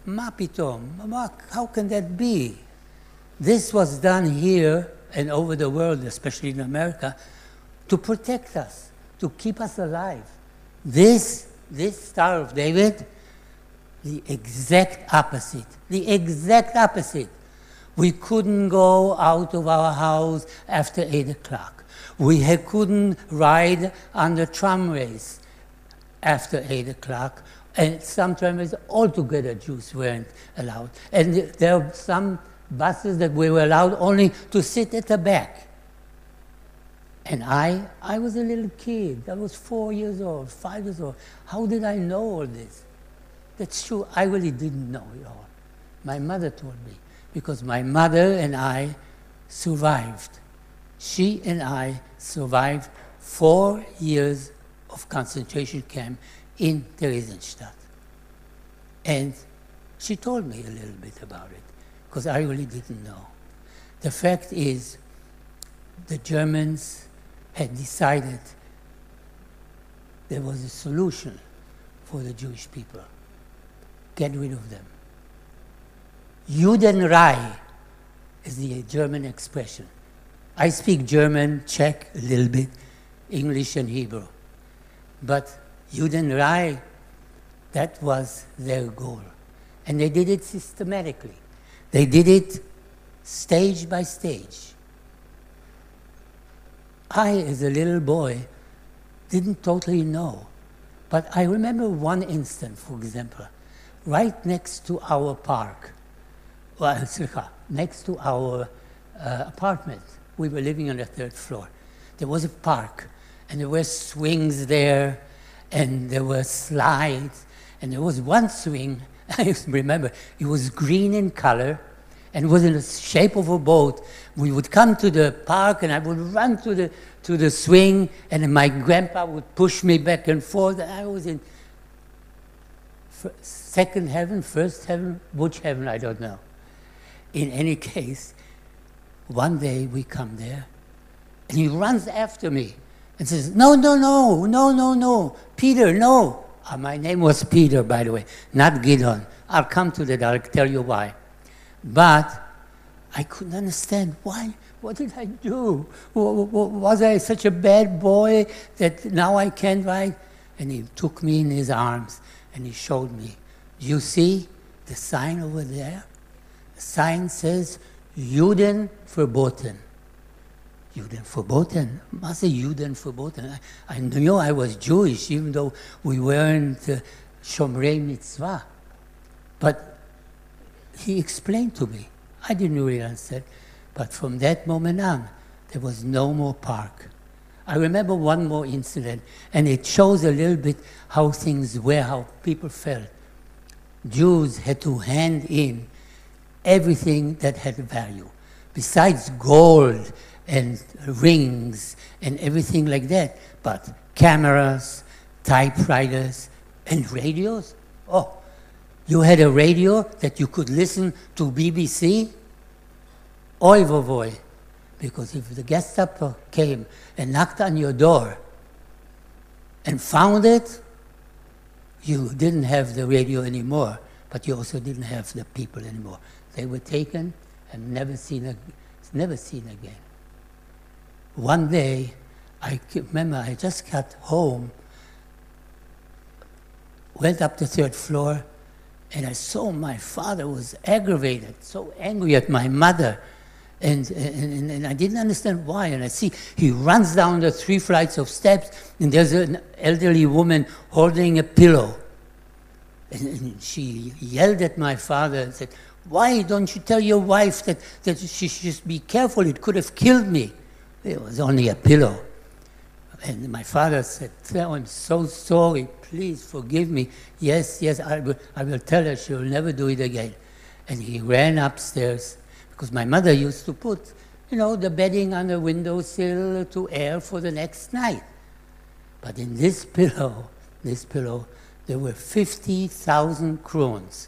Ma pitom, how can that be? This was done here and over the world, especially in America, to protect us, to keep us alive. This Star of David, the exact opposite. The exact opposite. We couldn't go out of our house after 8 o'clock. We couldn't ride on the tramways after 8 o'clock. And some tramways altogether Jews weren't allowed. And there are some buses that we were allowed only to sit at the back. And I was a little kid. I was 4 years old, 5 years old. How did I know all this? That's true. I really didn't know it all. My mother told me, because my mother and I survived. She and I survived 4 years of concentration camp in Theresienstadt. And she told me a little bit about it, because I really didn't know. The fact is, the Germans had decided there was a solution for the Jewish people. Get rid of them. Judenreich is the German expression. I speak German, Czech a little bit, English and Hebrew. But Judenreich, that was their goal. And they did it systematically. They did it stage by stage. I, as a little boy, didn't totally know. But I remember one instant, for example, right next to our park, well, next to our apartment. We were living on the 3rd floor. There was a park, and there were swings there, and there were slides, and there was one swing, I remember, it was green in color, and was in the shape of a boat. We would come to the park, and I would run to the swing, and my grandpa would push me back and forth. I was in second heaven, first heaven, which heaven, I don't know. In any case, one day we come there, and he runs after me and says, no, no, no, no, no, no, Peter, no. My name was Peter, by the way, not Gideon. I'll come to that, I'll tell you why. But I couldn't understand why. What did I do? Was I such a bad boy that now I can't ride? And he took me in his arms and he showed me. You see the sign over there? The sign says, Juden verboten. Juden verboten? I say Juden verboten. I knew I was Jewish, even though we weren't Shomrei Mitzvah. But he explained to me. I didn't really understand. But from that moment on, there was no more park. I remember one more incident, and it shows a little bit how things were, how people felt. Jews had to hand in everything that had value, besides gold and rings and everything like that, but cameras, typewriters, and radios. Oh, you had a radio that you could listen to BBC? Oy voy, because if the Gestapo came and knocked on your door and found it, you didn't have the radio anymore, but you also didn't have the people anymore. They were taken and never seen again. One day, I remember I just got home, went up the third floor, and I saw my father was aggravated, so angry at my mother. And I didn't understand why. And I see he runs down the 3 flights of steps, and there's an elderly woman holding a pillow. And she yelled at my father and said, "Why don't you tell your wife that she should just be careful? It could have killed me." It was only a pillow. And my father said, "Oh, I'm so sorry. Please forgive me. Yes, I will tell her. She will never do it again." And he ran upstairs, because my mother used to put, the bedding on the windowsill to air for the next night. But in this pillow, there were 50,000 kronen.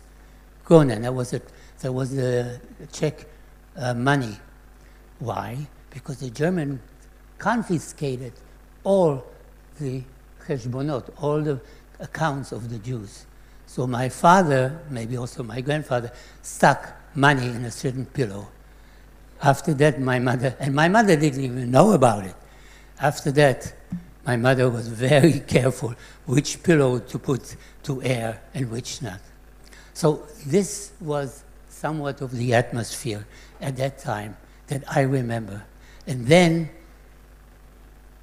That was the Czech money. Why? Because the German confiscated all the cheshbonot, all the accounts of the Jews. So my father, maybe also my grandfather, stuck money in a certain pillow. After that, my mother didn't even know about it. After that, my mother was very careful which pillow to put to air and which not. So this was somewhat of the atmosphere at that time that I remember. And then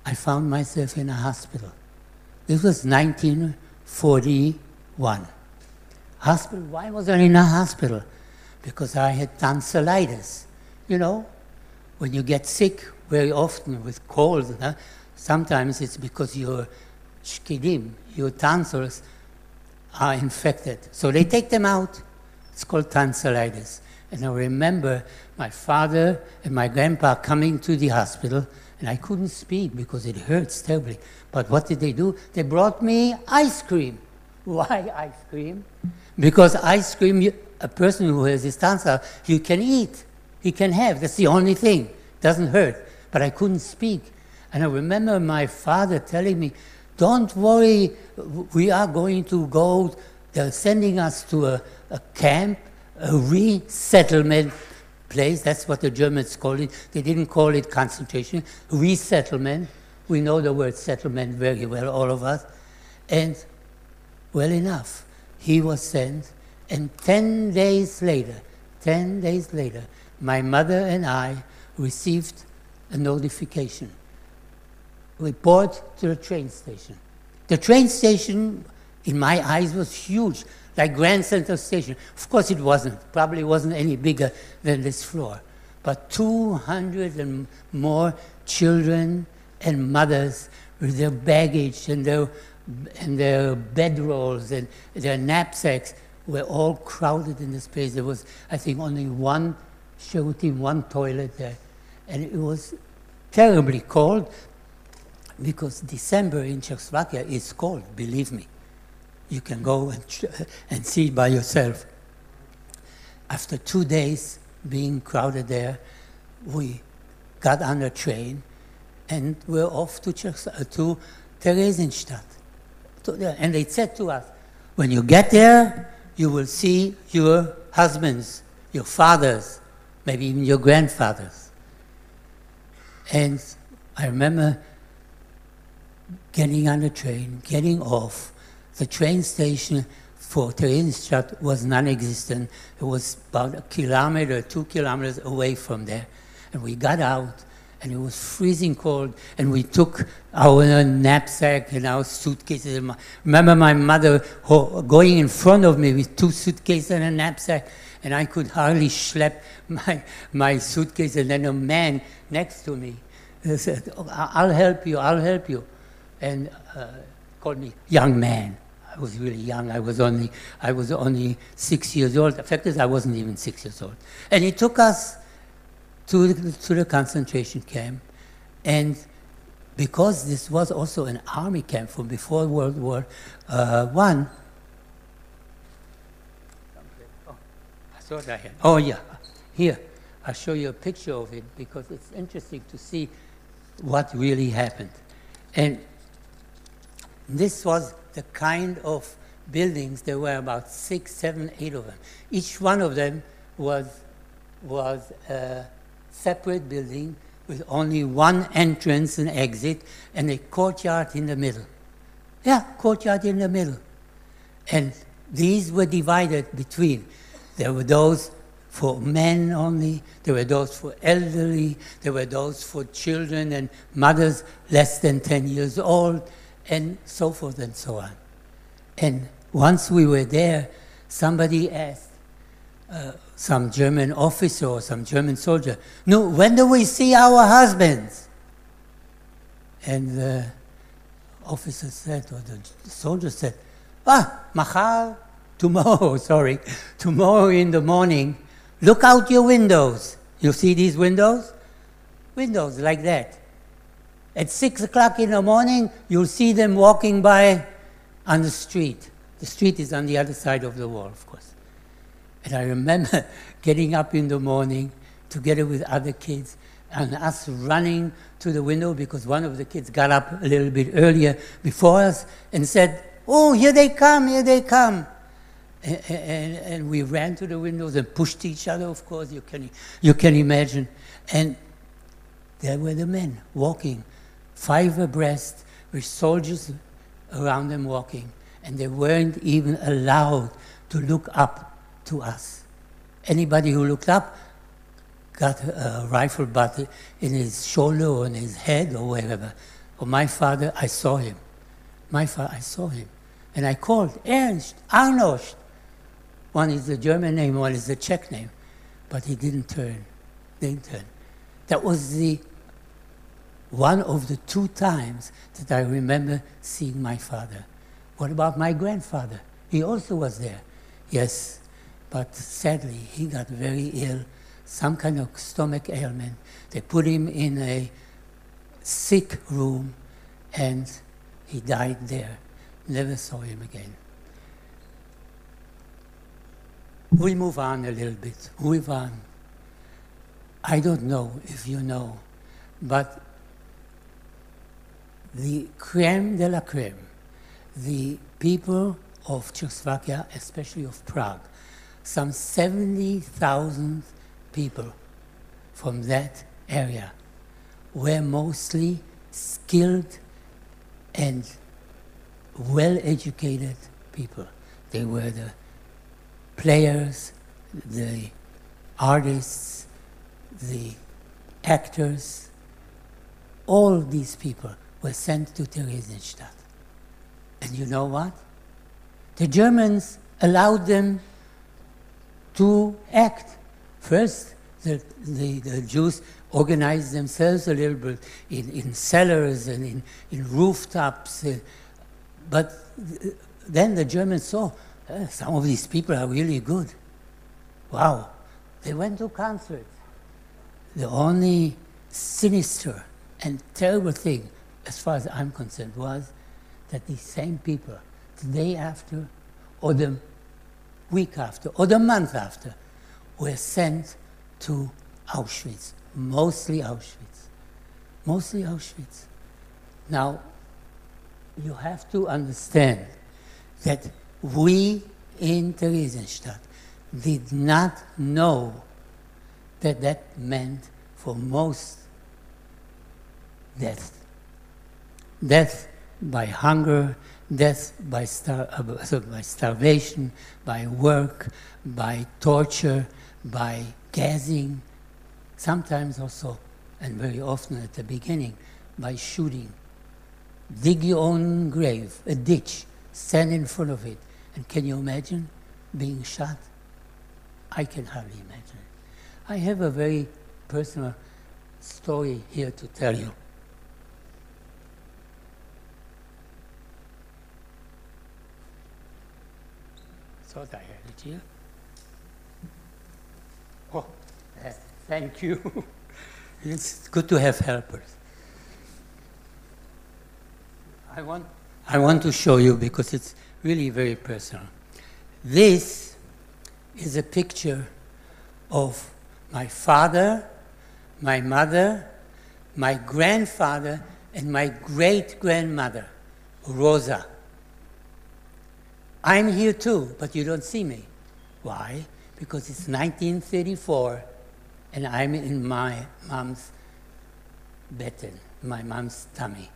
I found myself in a hospital. This was 1941. Hospital, why was I in a hospital? Because I had tonsillitis. When you get sick very often with colds, sometimes it's because your shkidim, your tonsils, are infected. So they take them out. It's called tonsillitis. And I remember my father and my grandpa coming to the hospital, and I couldn't speak because it hurts terribly. But what did they do? They brought me ice cream. Why ice cream? Because ice cream, a person who has this tonsil, you can eat. He can have. That's the only thing. Doesn't hurt. But I couldn't speak. And I remember my father telling me, "Don't worry, we are going to go, they're sending us to a camp, a resettlement place." That's what the Germans called it. They didn't call it concentration. Resettlement. We know the word settlement very well, all of us. And well enough, he was sent. And 10 days later, my mother and I received a notification. Report to the train station. The train station, in my eyes, was huge, like Grand Central Station. Of course it wasn't. Probably wasn't any bigger than this floor. But 200 and more children and mothers with their baggage and their bedrolls and their knapsacks were all crowded in this place. There was, I think, only one shiutim, one toilet there. And it was terribly cold, because December in Czechoslovakia is cold, believe me. You can go and see it by yourself. After 2 days being crowded there, we got on a train and we're off to Theresienstadt. And they said to us, when you get there, you will see your husbands, your fathers, maybe even your grandfathers. And I remember getting on the train, getting off. The train station for Theresienstadt was non-existent. It was about 1 kilometer, 2 kilometers away from there. And we got out, and it was freezing cold, and we took our knapsack and our suitcases. Remember my mother going in front of me with 2 suitcases and a knapsack, and I could hardly schlep my suitcase, and then a man next to me said, "Oh, I'll help you, and called me young man. I was really young. I was only 6 years old. The fact is, I wasn't even 6 years old. And he took us to the concentration camp, and because this was also an army camp from before World War I. Oh, I saw that here. Oh yeah, here. I'll show you a picture of it because it's interesting to see what really happened. And this was the kind of buildings. There were about 6, 7, 8 of them. Each one of them was a separate building with only one entrance and exit and a courtyard in the middle. Yeah, courtyard in the middle. And these were divided between, there were those for men only, there were those for elderly, there were those for children and mothers less than 10 years old, and so forth and so on. And once we were there, somebody asked some German officer or some German soldier, "No, when do we see our husbands?" And the officer said, or the soldier said, "Machar, tomorrow, sorry, tomorrow in the morning, look out your windows. You see these windows? Windows like that. At 6 o'clock in the morning, you'll see them walking by on the street. The street is on the other side of the wall, of course." And I remember getting up in the morning together with other kids and us running to the window because one of the kids got up a little bit earlier before us and said, "Oh, here they come, here they come." And we ran to the windows and pushed each other, of course, you can imagine. And there were the men walking, 5 abreast, with soldiers around them walking. And they weren't even allowed to look up to us. Anybody who looked up got a rifle butt in his shoulder or in his head or wherever. For my father, I saw him. I saw him. And I called, "Ernst, Arnold." One is the German name, one is the Czech name. But he didn't turn. That was one of the 2 times that I remember seeing my father. What about my grandfather? He also was there. Yes, but sadly, he got very ill, some kind of stomach ailment. They put him in a sick room, and he died there. Never saw him again. We move on a little bit. Move on. I don't know if you know, but the crème de la crème, the people of Czechoslovakia, especially of Prague, some 70,000 people from that area were mostly skilled and well-educated people. They were the players, the artists, the actors. All these people were sent to Theresienstadt. And you know what? The Germans allowed them to act. First, the Jews organized themselves a little bit in cellars and in rooftops. But then the Germans saw, some of these people are really good. Wow. They went to concerts. The only sinister and terrible thing, as far as I'm concerned, was that these same people, the day after, or the week after, or the month after, were sent to Auschwitz, mostly Auschwitz. Mostly Auschwitz. Now, you have to understand that we in Theresienstadt did not know that that meant for most death. Death by hunger, death by starvation, by work, by torture, by gassing, sometimes also, and very often at the beginning, by shooting. Dig your own grave, a ditch, stand in front of it, and can you imagine being shot? I can hardly imagine it. I have a very personal story here to tell you. Thought I had it here. Oh, thank you. It's good to have helpers. I want to show you because it's really very personal. This is a picture of my father, my mother, my grandfather, and my great-grandmother, Rosa. I'm here too, but you don't see me. Why? Because it's 1934, and I'm in my mom's beten, my mom's tummy.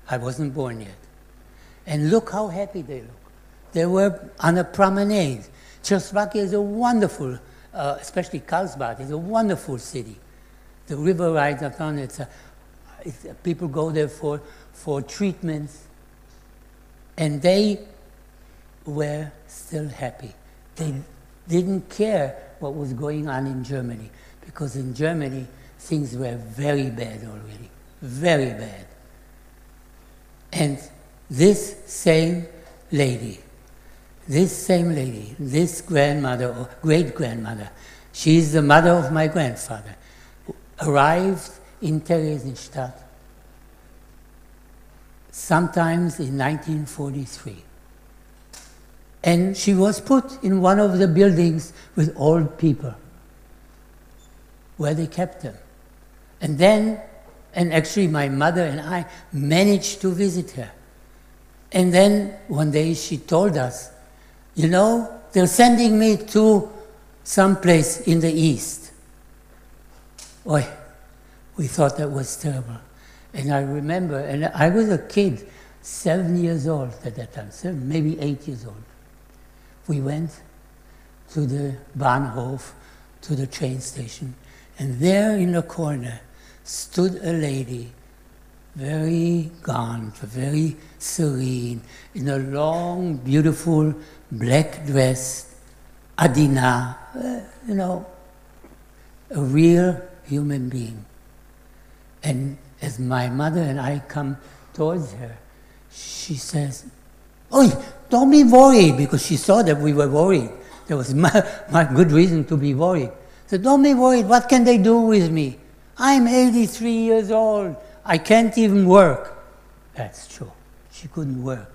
I wasn't born yet. And look how happy they look. They were on a promenade. Czechoslovakia is a wonderful, especially Karlsbad, is a wonderful city. The river right up on it, people go there for treatments. And they were still happy. They didn't care what was going on in Germany, because in Germany, things were very bad already, very bad. And this same lady, this grandmother or great-grandmother, she's the mother of my grandfather, arrived in Theresienstadt sometimes in 1943. And she was put in one of the buildings with old people, where they kept them. And then, and actually my mother and I managed to visit her. And then one day she told us, you know, they're sending me to some place in the east. Boy, we thought that was terrible. And I remember, and I was a kid, 7 years old at that time, maybe 8 years old. We went to the Bahnhof, to the train station, and there in the corner stood a lady, very gaunt, very serene, in a long, beautiful black dress, Adina, you know, a real human being. And as my mother and I come towards her, she says, "Oi, don't be worried," because she saw that we were worried. There was my good reason to be worried. So don't be worried, what can they do with me? I'm 83 years old, I can't even work. That's true, she couldn't work.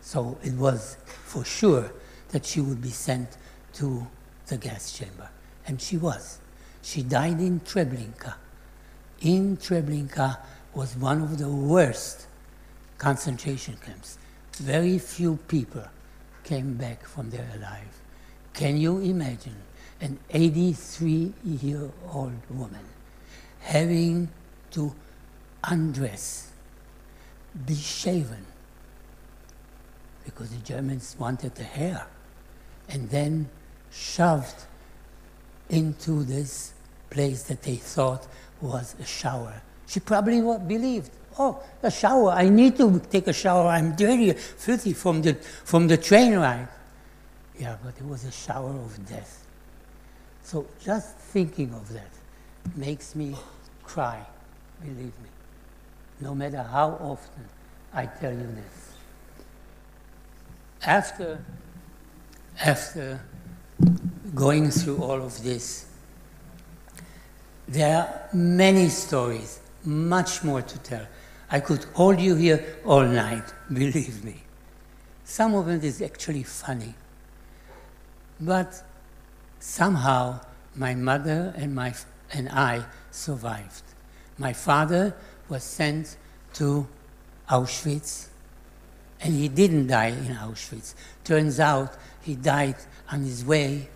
So it was for sure that she would be sent to the gas chamber. And she was. She died in Treblinka. In Treblinka was one of the worst concentration camps. Very few people came back from there alive. Can you imagine an 83-year-old woman having to undress, be shaven, because the Germans wanted the hair, and then shoved into this place that they thought was a shower. She probably believed, oh, a shower, I need to take a shower, I'm dirty, filthy from the train ride. Yeah, but it was a shower of death. So just thinking of that makes me cry, believe me, no matter how often I tell you this. After going through all of this, there are many stories, much more to tell. I could hold you here all night, believe me. Some of it is actually funny. But somehow my mother and I survived. My father was sent to Auschwitz, and he didn't die in Auschwitz. Turns out he died on his way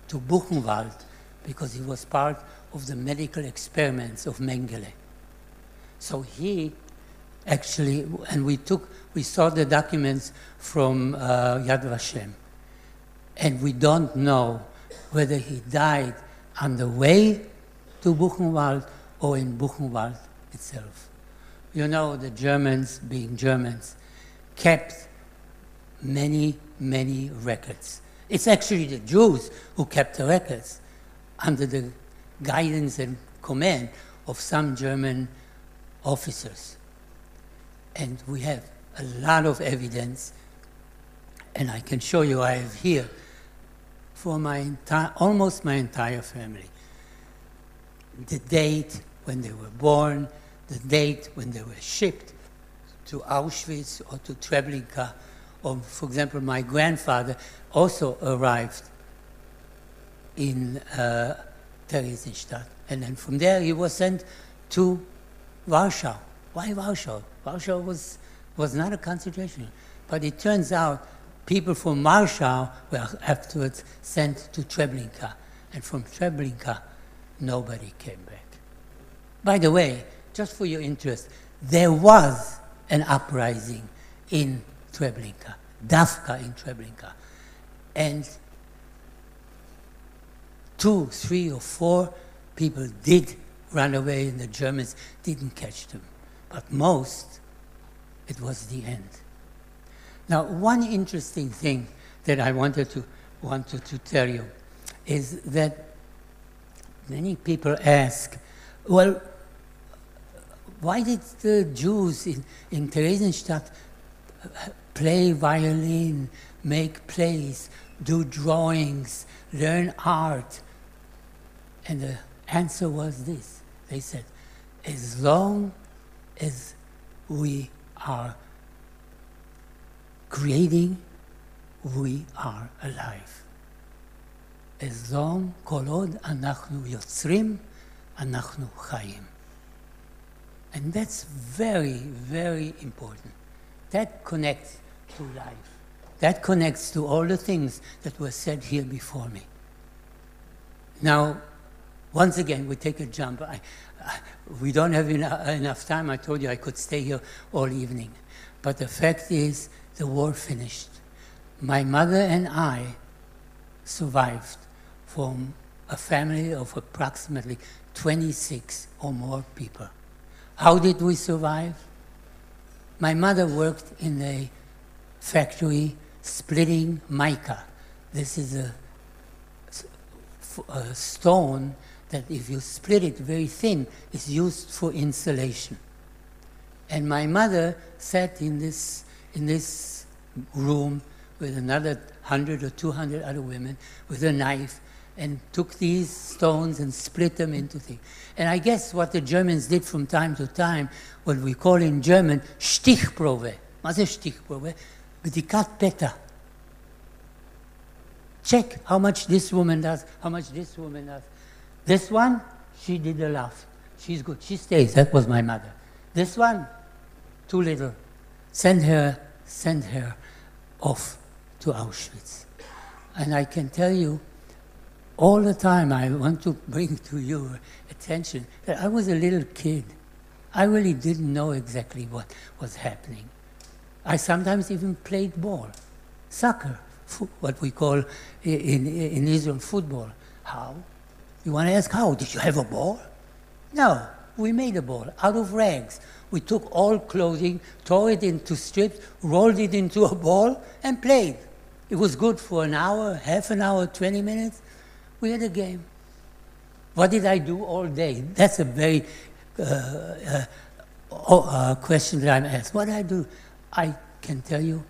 to Buchenwald because he was part of the medical experiments of Mengele. So he actually, and we saw the documents from Yad Vashem, and we don't know whether he died on the way to Buchenwald or in Buchenwald itself. You know, the Germans, being Germans, kept many, many records. It's actually the Jews who kept the records under the guidance and command of some German officers. And we have a lot of evidence, and I can show you, I have here, for almost my entire family. The date when they were born, the date when they were shipped to Auschwitz or to Treblinka, or for example, my grandfather also arrived in Theresienstadt. And then from there he was sent to Warsaw. Why Warsaw? Warsaw was not a concentration camp. But it turns out people from Warsaw were afterwards sent to Treblinka. And from Treblinka, nobody came back. By the way, just for your interest, there was an uprising in Treblinka, Dafka in Treblinka. And 2, 3, or 4 people did run away and the Germans didn't catch them. But most, it was the end. Now, one interesting thing that I wanted to tell you is that many people ask, well, why did the Jews in Theresienstadt play violin, make plays, do drawings, learn art? And the answer was this. They said, as long as we are creating, we are alive. As long, כל עוד אנחנו יוצרים, אנחנו חיים. And that's very, very important. That connects to life. That connects to all the things that were said here before me. Now, once again, we take a jump. We don't have enough time. I told you I could stay here all evening. But the fact is, the war finished. My mother and I survived from a family of approximately 26 or more people. How did we survive? My mother worked in a factory splitting mica. This is a stone that if you split it very thin, is used for insulation. And my mother sat in this room with another 100 or 200 other women with a knife and took these stones and split them into things. And I guess what the Germans did from time to time, what we call in German, Stichprobe. מה זה Stichprobe? בדיקת פתע. Check how much this woman does, how much this woman does. This one, she did a laugh. She's good, she stays, that was my mother. This one, too little. Send her off to Auschwitz. And I can tell you, all the time I want to bring to your attention that I was a little kid. I really didn't know exactly what was happening. I sometimes even played ball, soccer, what we call in Israel football. How? You want to ask how? Did you have a ball? No, we made a ball out of rags. We took all clothing, tore it into strips, rolled it into a ball, and played. It was good for an hour, half an hour, 20 minutes. We had a game. What did I do all day? That's a very question that I'm asked. What did I do? I can tell you,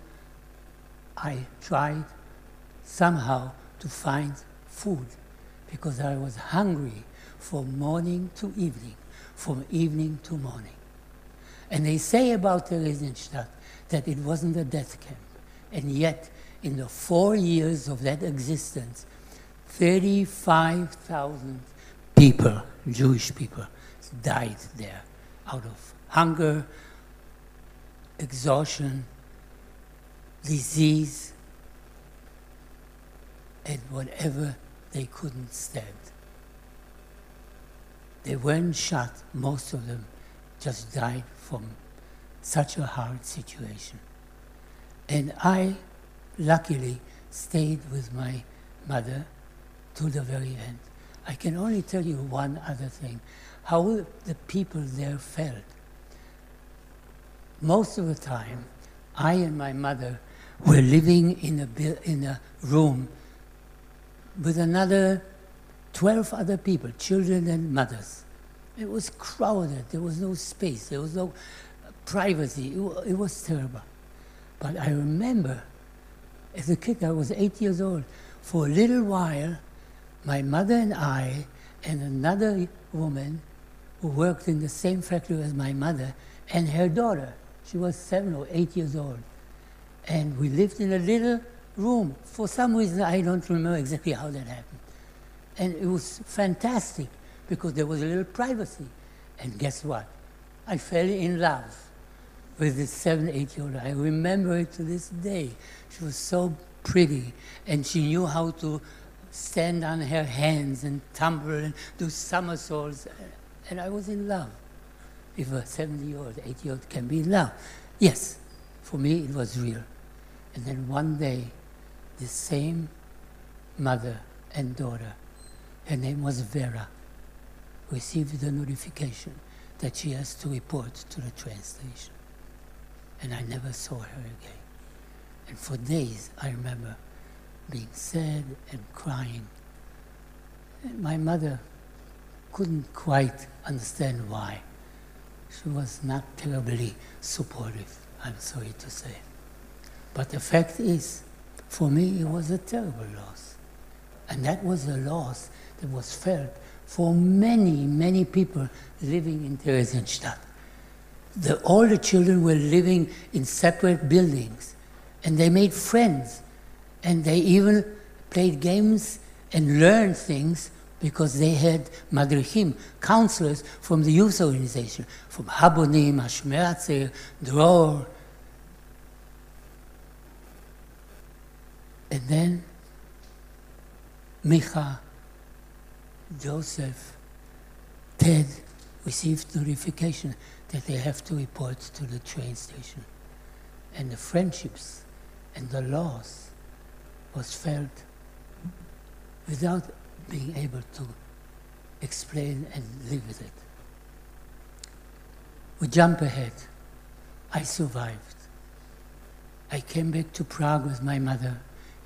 I tried somehow to find food because I was hungry from morning to evening, from evening to morning. And they say about Theresienstadt that it wasn't a death camp. And yet, in the 4 years of that existence, 35,000 people, Jewish people, died there out of hunger, exhaustion, disease, and whatever they couldn't stand. They weren't shot, most of them just died from such a hard situation. And I, luckily, stayed with my mother to the very end. I can only tell you one other thing, how the people there felt. Most of the time, I and my mother were living in a room with another 12 other people, children and mothers. It was crowded, there was no space, there was no privacy, it was terrible. But I remember, as a kid, I was 8 years old, for a little while, my mother and I and another woman who worked in the same factory as my mother and her daughter, she was 7 or 8 years old. And we lived in a little room. For some reason, I don't remember exactly how that happened. And it was fantastic because there was a little privacy. And guess what? I fell in love with this 7, 8-year-old. I remember it to this day. She was so pretty, and she knew how to stand on her hands and tumble and do somersaults. And I was in love. If a 7-year-old, 8-year-old can be in love. Yes, for me it was real. And then one day, the same mother and daughter, her name was Vera, received the notification that she has to report to the train station. And I never saw her again. And for days, I remember being sad and crying. And my mother couldn't quite understand why. She was not terribly supportive, I'm sorry to say. But the fact is, for me, it was a terrible loss. And that was a loss that was felt for many, many people living in Theresienstadt. All the children were living in separate buildings, and they made friends, and they even played games and learned things because they had madrichim, counselors from the youth organization, from Habonim, HaShoah Hatzair, Dror. And then Micha, Joseph, Ted received notification that they have to report to the train station. And the friendships and the loss was felt without being able to explain and live with it. We jump ahead. I survived. I came back to Prague with my mother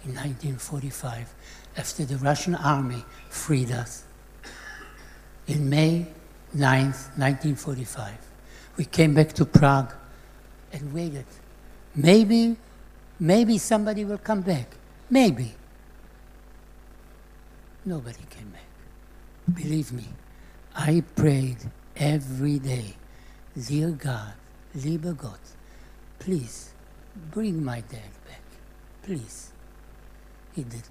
in 1945 after the Russian army freed us. In May 9th, 1945, we came back to Prague and waited. Maybe somebody will come back. Maybe. Nobody came back. Believe me, I prayed every day, dear God, lieber Gott, please bring my dad back. Please. He didn't.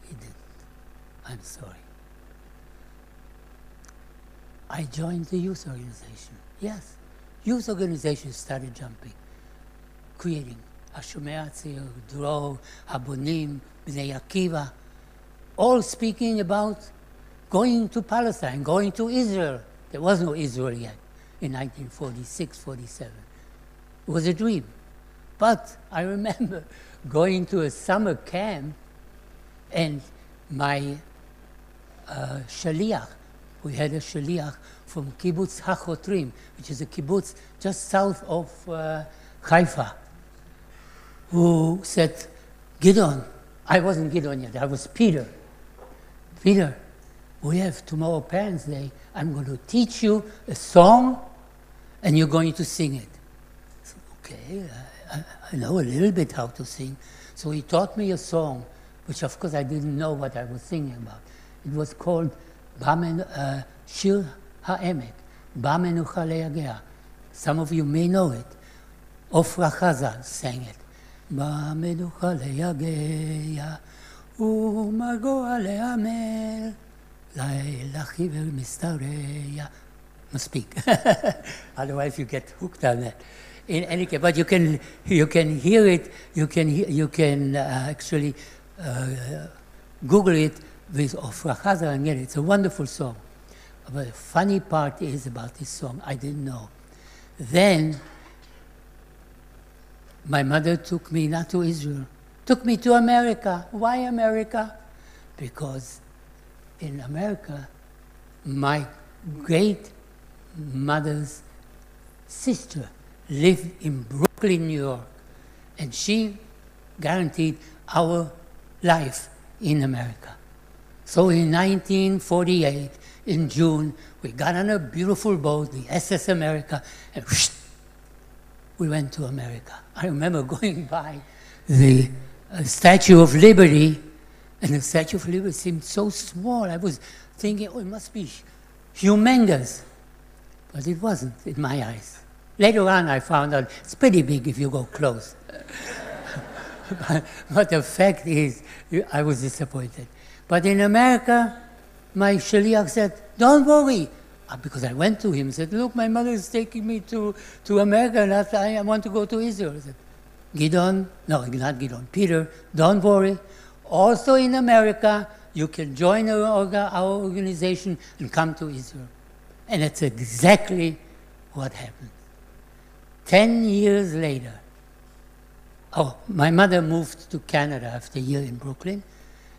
He didn't. I'm sorry. I joined the youth organization. Yes. Youth organizations started jumping, creating HaShoah Hatzair, Dror, Habonim, Bnei Akiva, all speaking about going to Palestine, going to Israel. There was no Israel yet in 1946, 47. It was a dream. But I remember going to a summer camp, and my shaliach, we had a shaliach from kibbutz HaChotrim, which is a kibbutz just south of Haifa, who said, Gideon, I wasn't Gideon yet, I was Peter. Peter, we have tomorrow Parents' Day. I'm going to teach you a song, and you're going to sing it. So, okay, I know a little bit how to sing. So he taught me a song, which of course I didn't know what I was singing about. It was called Shir HaEmek, Ba Menucha Le'yagea. Some of you may know it. Ofra Chazal sang it. Ba Menucha Le'yagea, U'margoa Le'amel, Laila Chiver Mistareya. Must speak. Otherwise you get hooked on that. In any case, but you can hear it. You can actually Google it with Ofra Chazal and get it. It's a wonderful song. But the funny part is about this song, I didn't know. Then my mother took me not to Israel, took me to America. Why America? Because in America, my great mother's sister lived in Brooklyn, New York, and she guaranteed our life in America. So in 1948, in June, we got on a beautiful boat, the SS America, and we went to America. I remember going by the Statue of Liberty, and the Statue of Liberty seemed so small. I was thinking, oh, it must be humongous. But it wasn't in my eyes. Later on, I found out it's pretty big if you go close. But the fact is, I was disappointed. But in America, my shaliach said, don't worry. Because I went to him and said, look, my mother is taking me to America and I want to go to Israel. I said, Gidon, no, not Gidon, Peter, don't worry. Also in America, you can join our organization and come to Israel. And it's exactly what happened. 10 years later, my mother moved to Canada after a year in Brooklyn,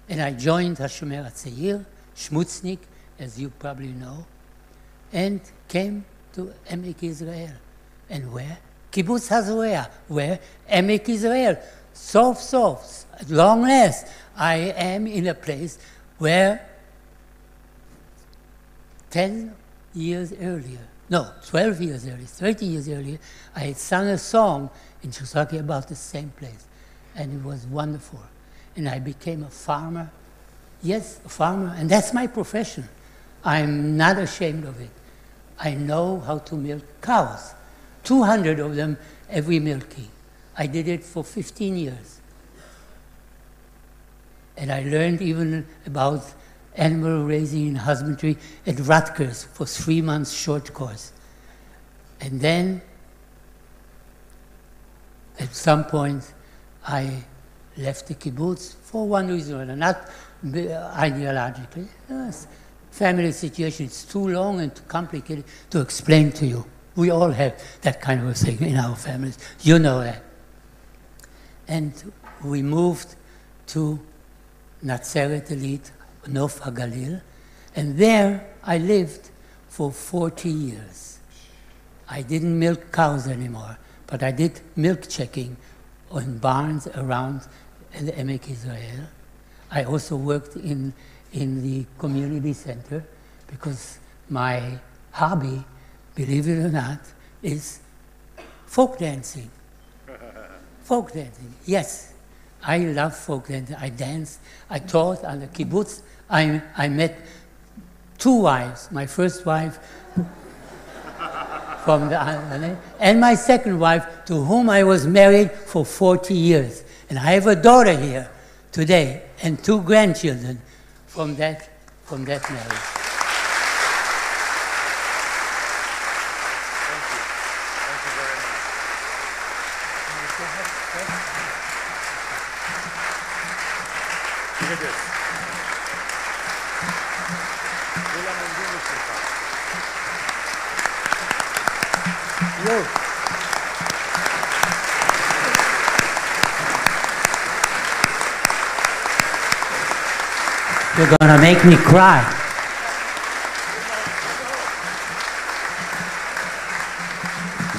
and I joined HaShomer HaTzeir, Shmutznik, as you probably know, and came to Emek Israel. And where? Kibbutz Hazoreah, where? Emek Israel. Sof, at long last, I am in a place where 10 years earlier, no, 12 years earlier, 13 years earlier, I had sung a song in Shusaki about the same place. And it was wonderful. And I became a farmer. Yes, a farmer, and that's my profession. I'm not ashamed of it. I know how to milk cows. 200 of them every milking. I did it for 15 years. And I learned even about animal raising and husbandry at Rutgers for 3 months short course. And then, at some point, I left the kibbutz for one reason or another, not ideologically. Family situation, it's too long and too complicated to explain to you. We all have that kind of a thing in our families. You know that. And we moved to Natzeret Elite, Nof HaGalil, and there I lived for 40 years. I didn't milk cows anymore, but I did milk checking on barns around the Emek Israel. I also worked in the community center because my hobby, believe it or not, is folk dancing. Folk dancing, yes. I love folk dancing. I danced, I taught on the kibbutz. I met 2 wives. My first wife from and my second wife, to whom I was married for 40 years. And I have a daughter here today and 2 grandchildren from that marriage. Look at this. You're gonna make me cry.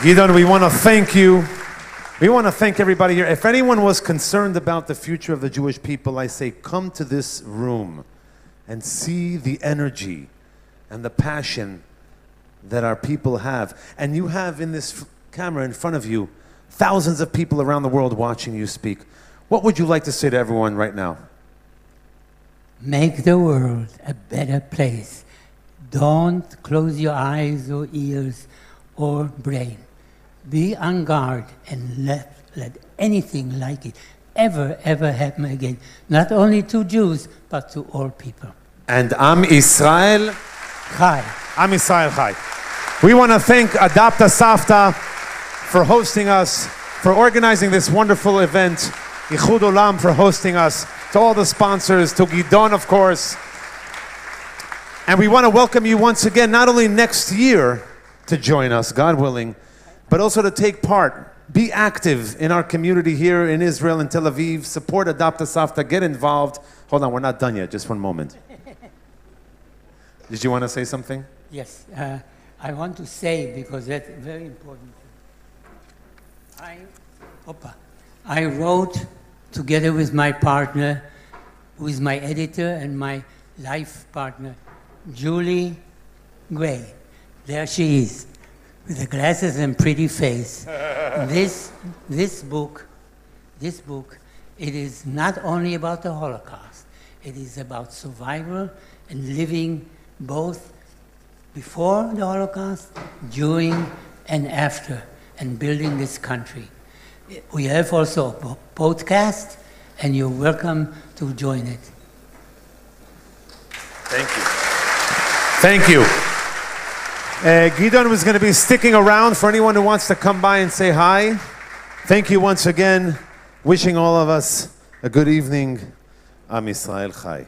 Gidon, we want to thank you. We want to thank everybody here. If anyone was concerned about the future of the Jewish people, I say come to this room and see the energy and the passion that our people have. And you have in this camera in front of you thousands of people around the world watching you speak. What would you like to say to everyone right now? Make the world a better place. Don't close your eyes or ears or brain. Be on guard and let anything like it ever happen again. Not only to Jews, but to all people. And Am Israel Chai. Am Israel Chai. We want to thank Adapta Savta for hosting us, for organizing this wonderful event. Ichud Olam for hosting us. To all the sponsors, to Gidon, of course. And we want to welcome you once again, not only next year to join us, God willing, but also to take part. Be active in our community here in Israel and Tel Aviv. Support Adapta Savta. Get involved. Hold on, we're not done yet. Just one moment. Did you want to say something? Yes. I want to say, because that's very important. I wrote together with my partner, who is my editor and my life partner, Julie Gray. There she is, with the glasses and pretty face. This book, it is not only about the Holocaust. It is about survival and living both before the Holocaust, during and after, and building this country. We have also a podcast, and you're welcome to join it. Thank you. Thank you. Gidon was going to be sticking around for anyone who wants to come by and say hi. Thank you once again. Wishing all of us a good evening. Am Yisrael Chai.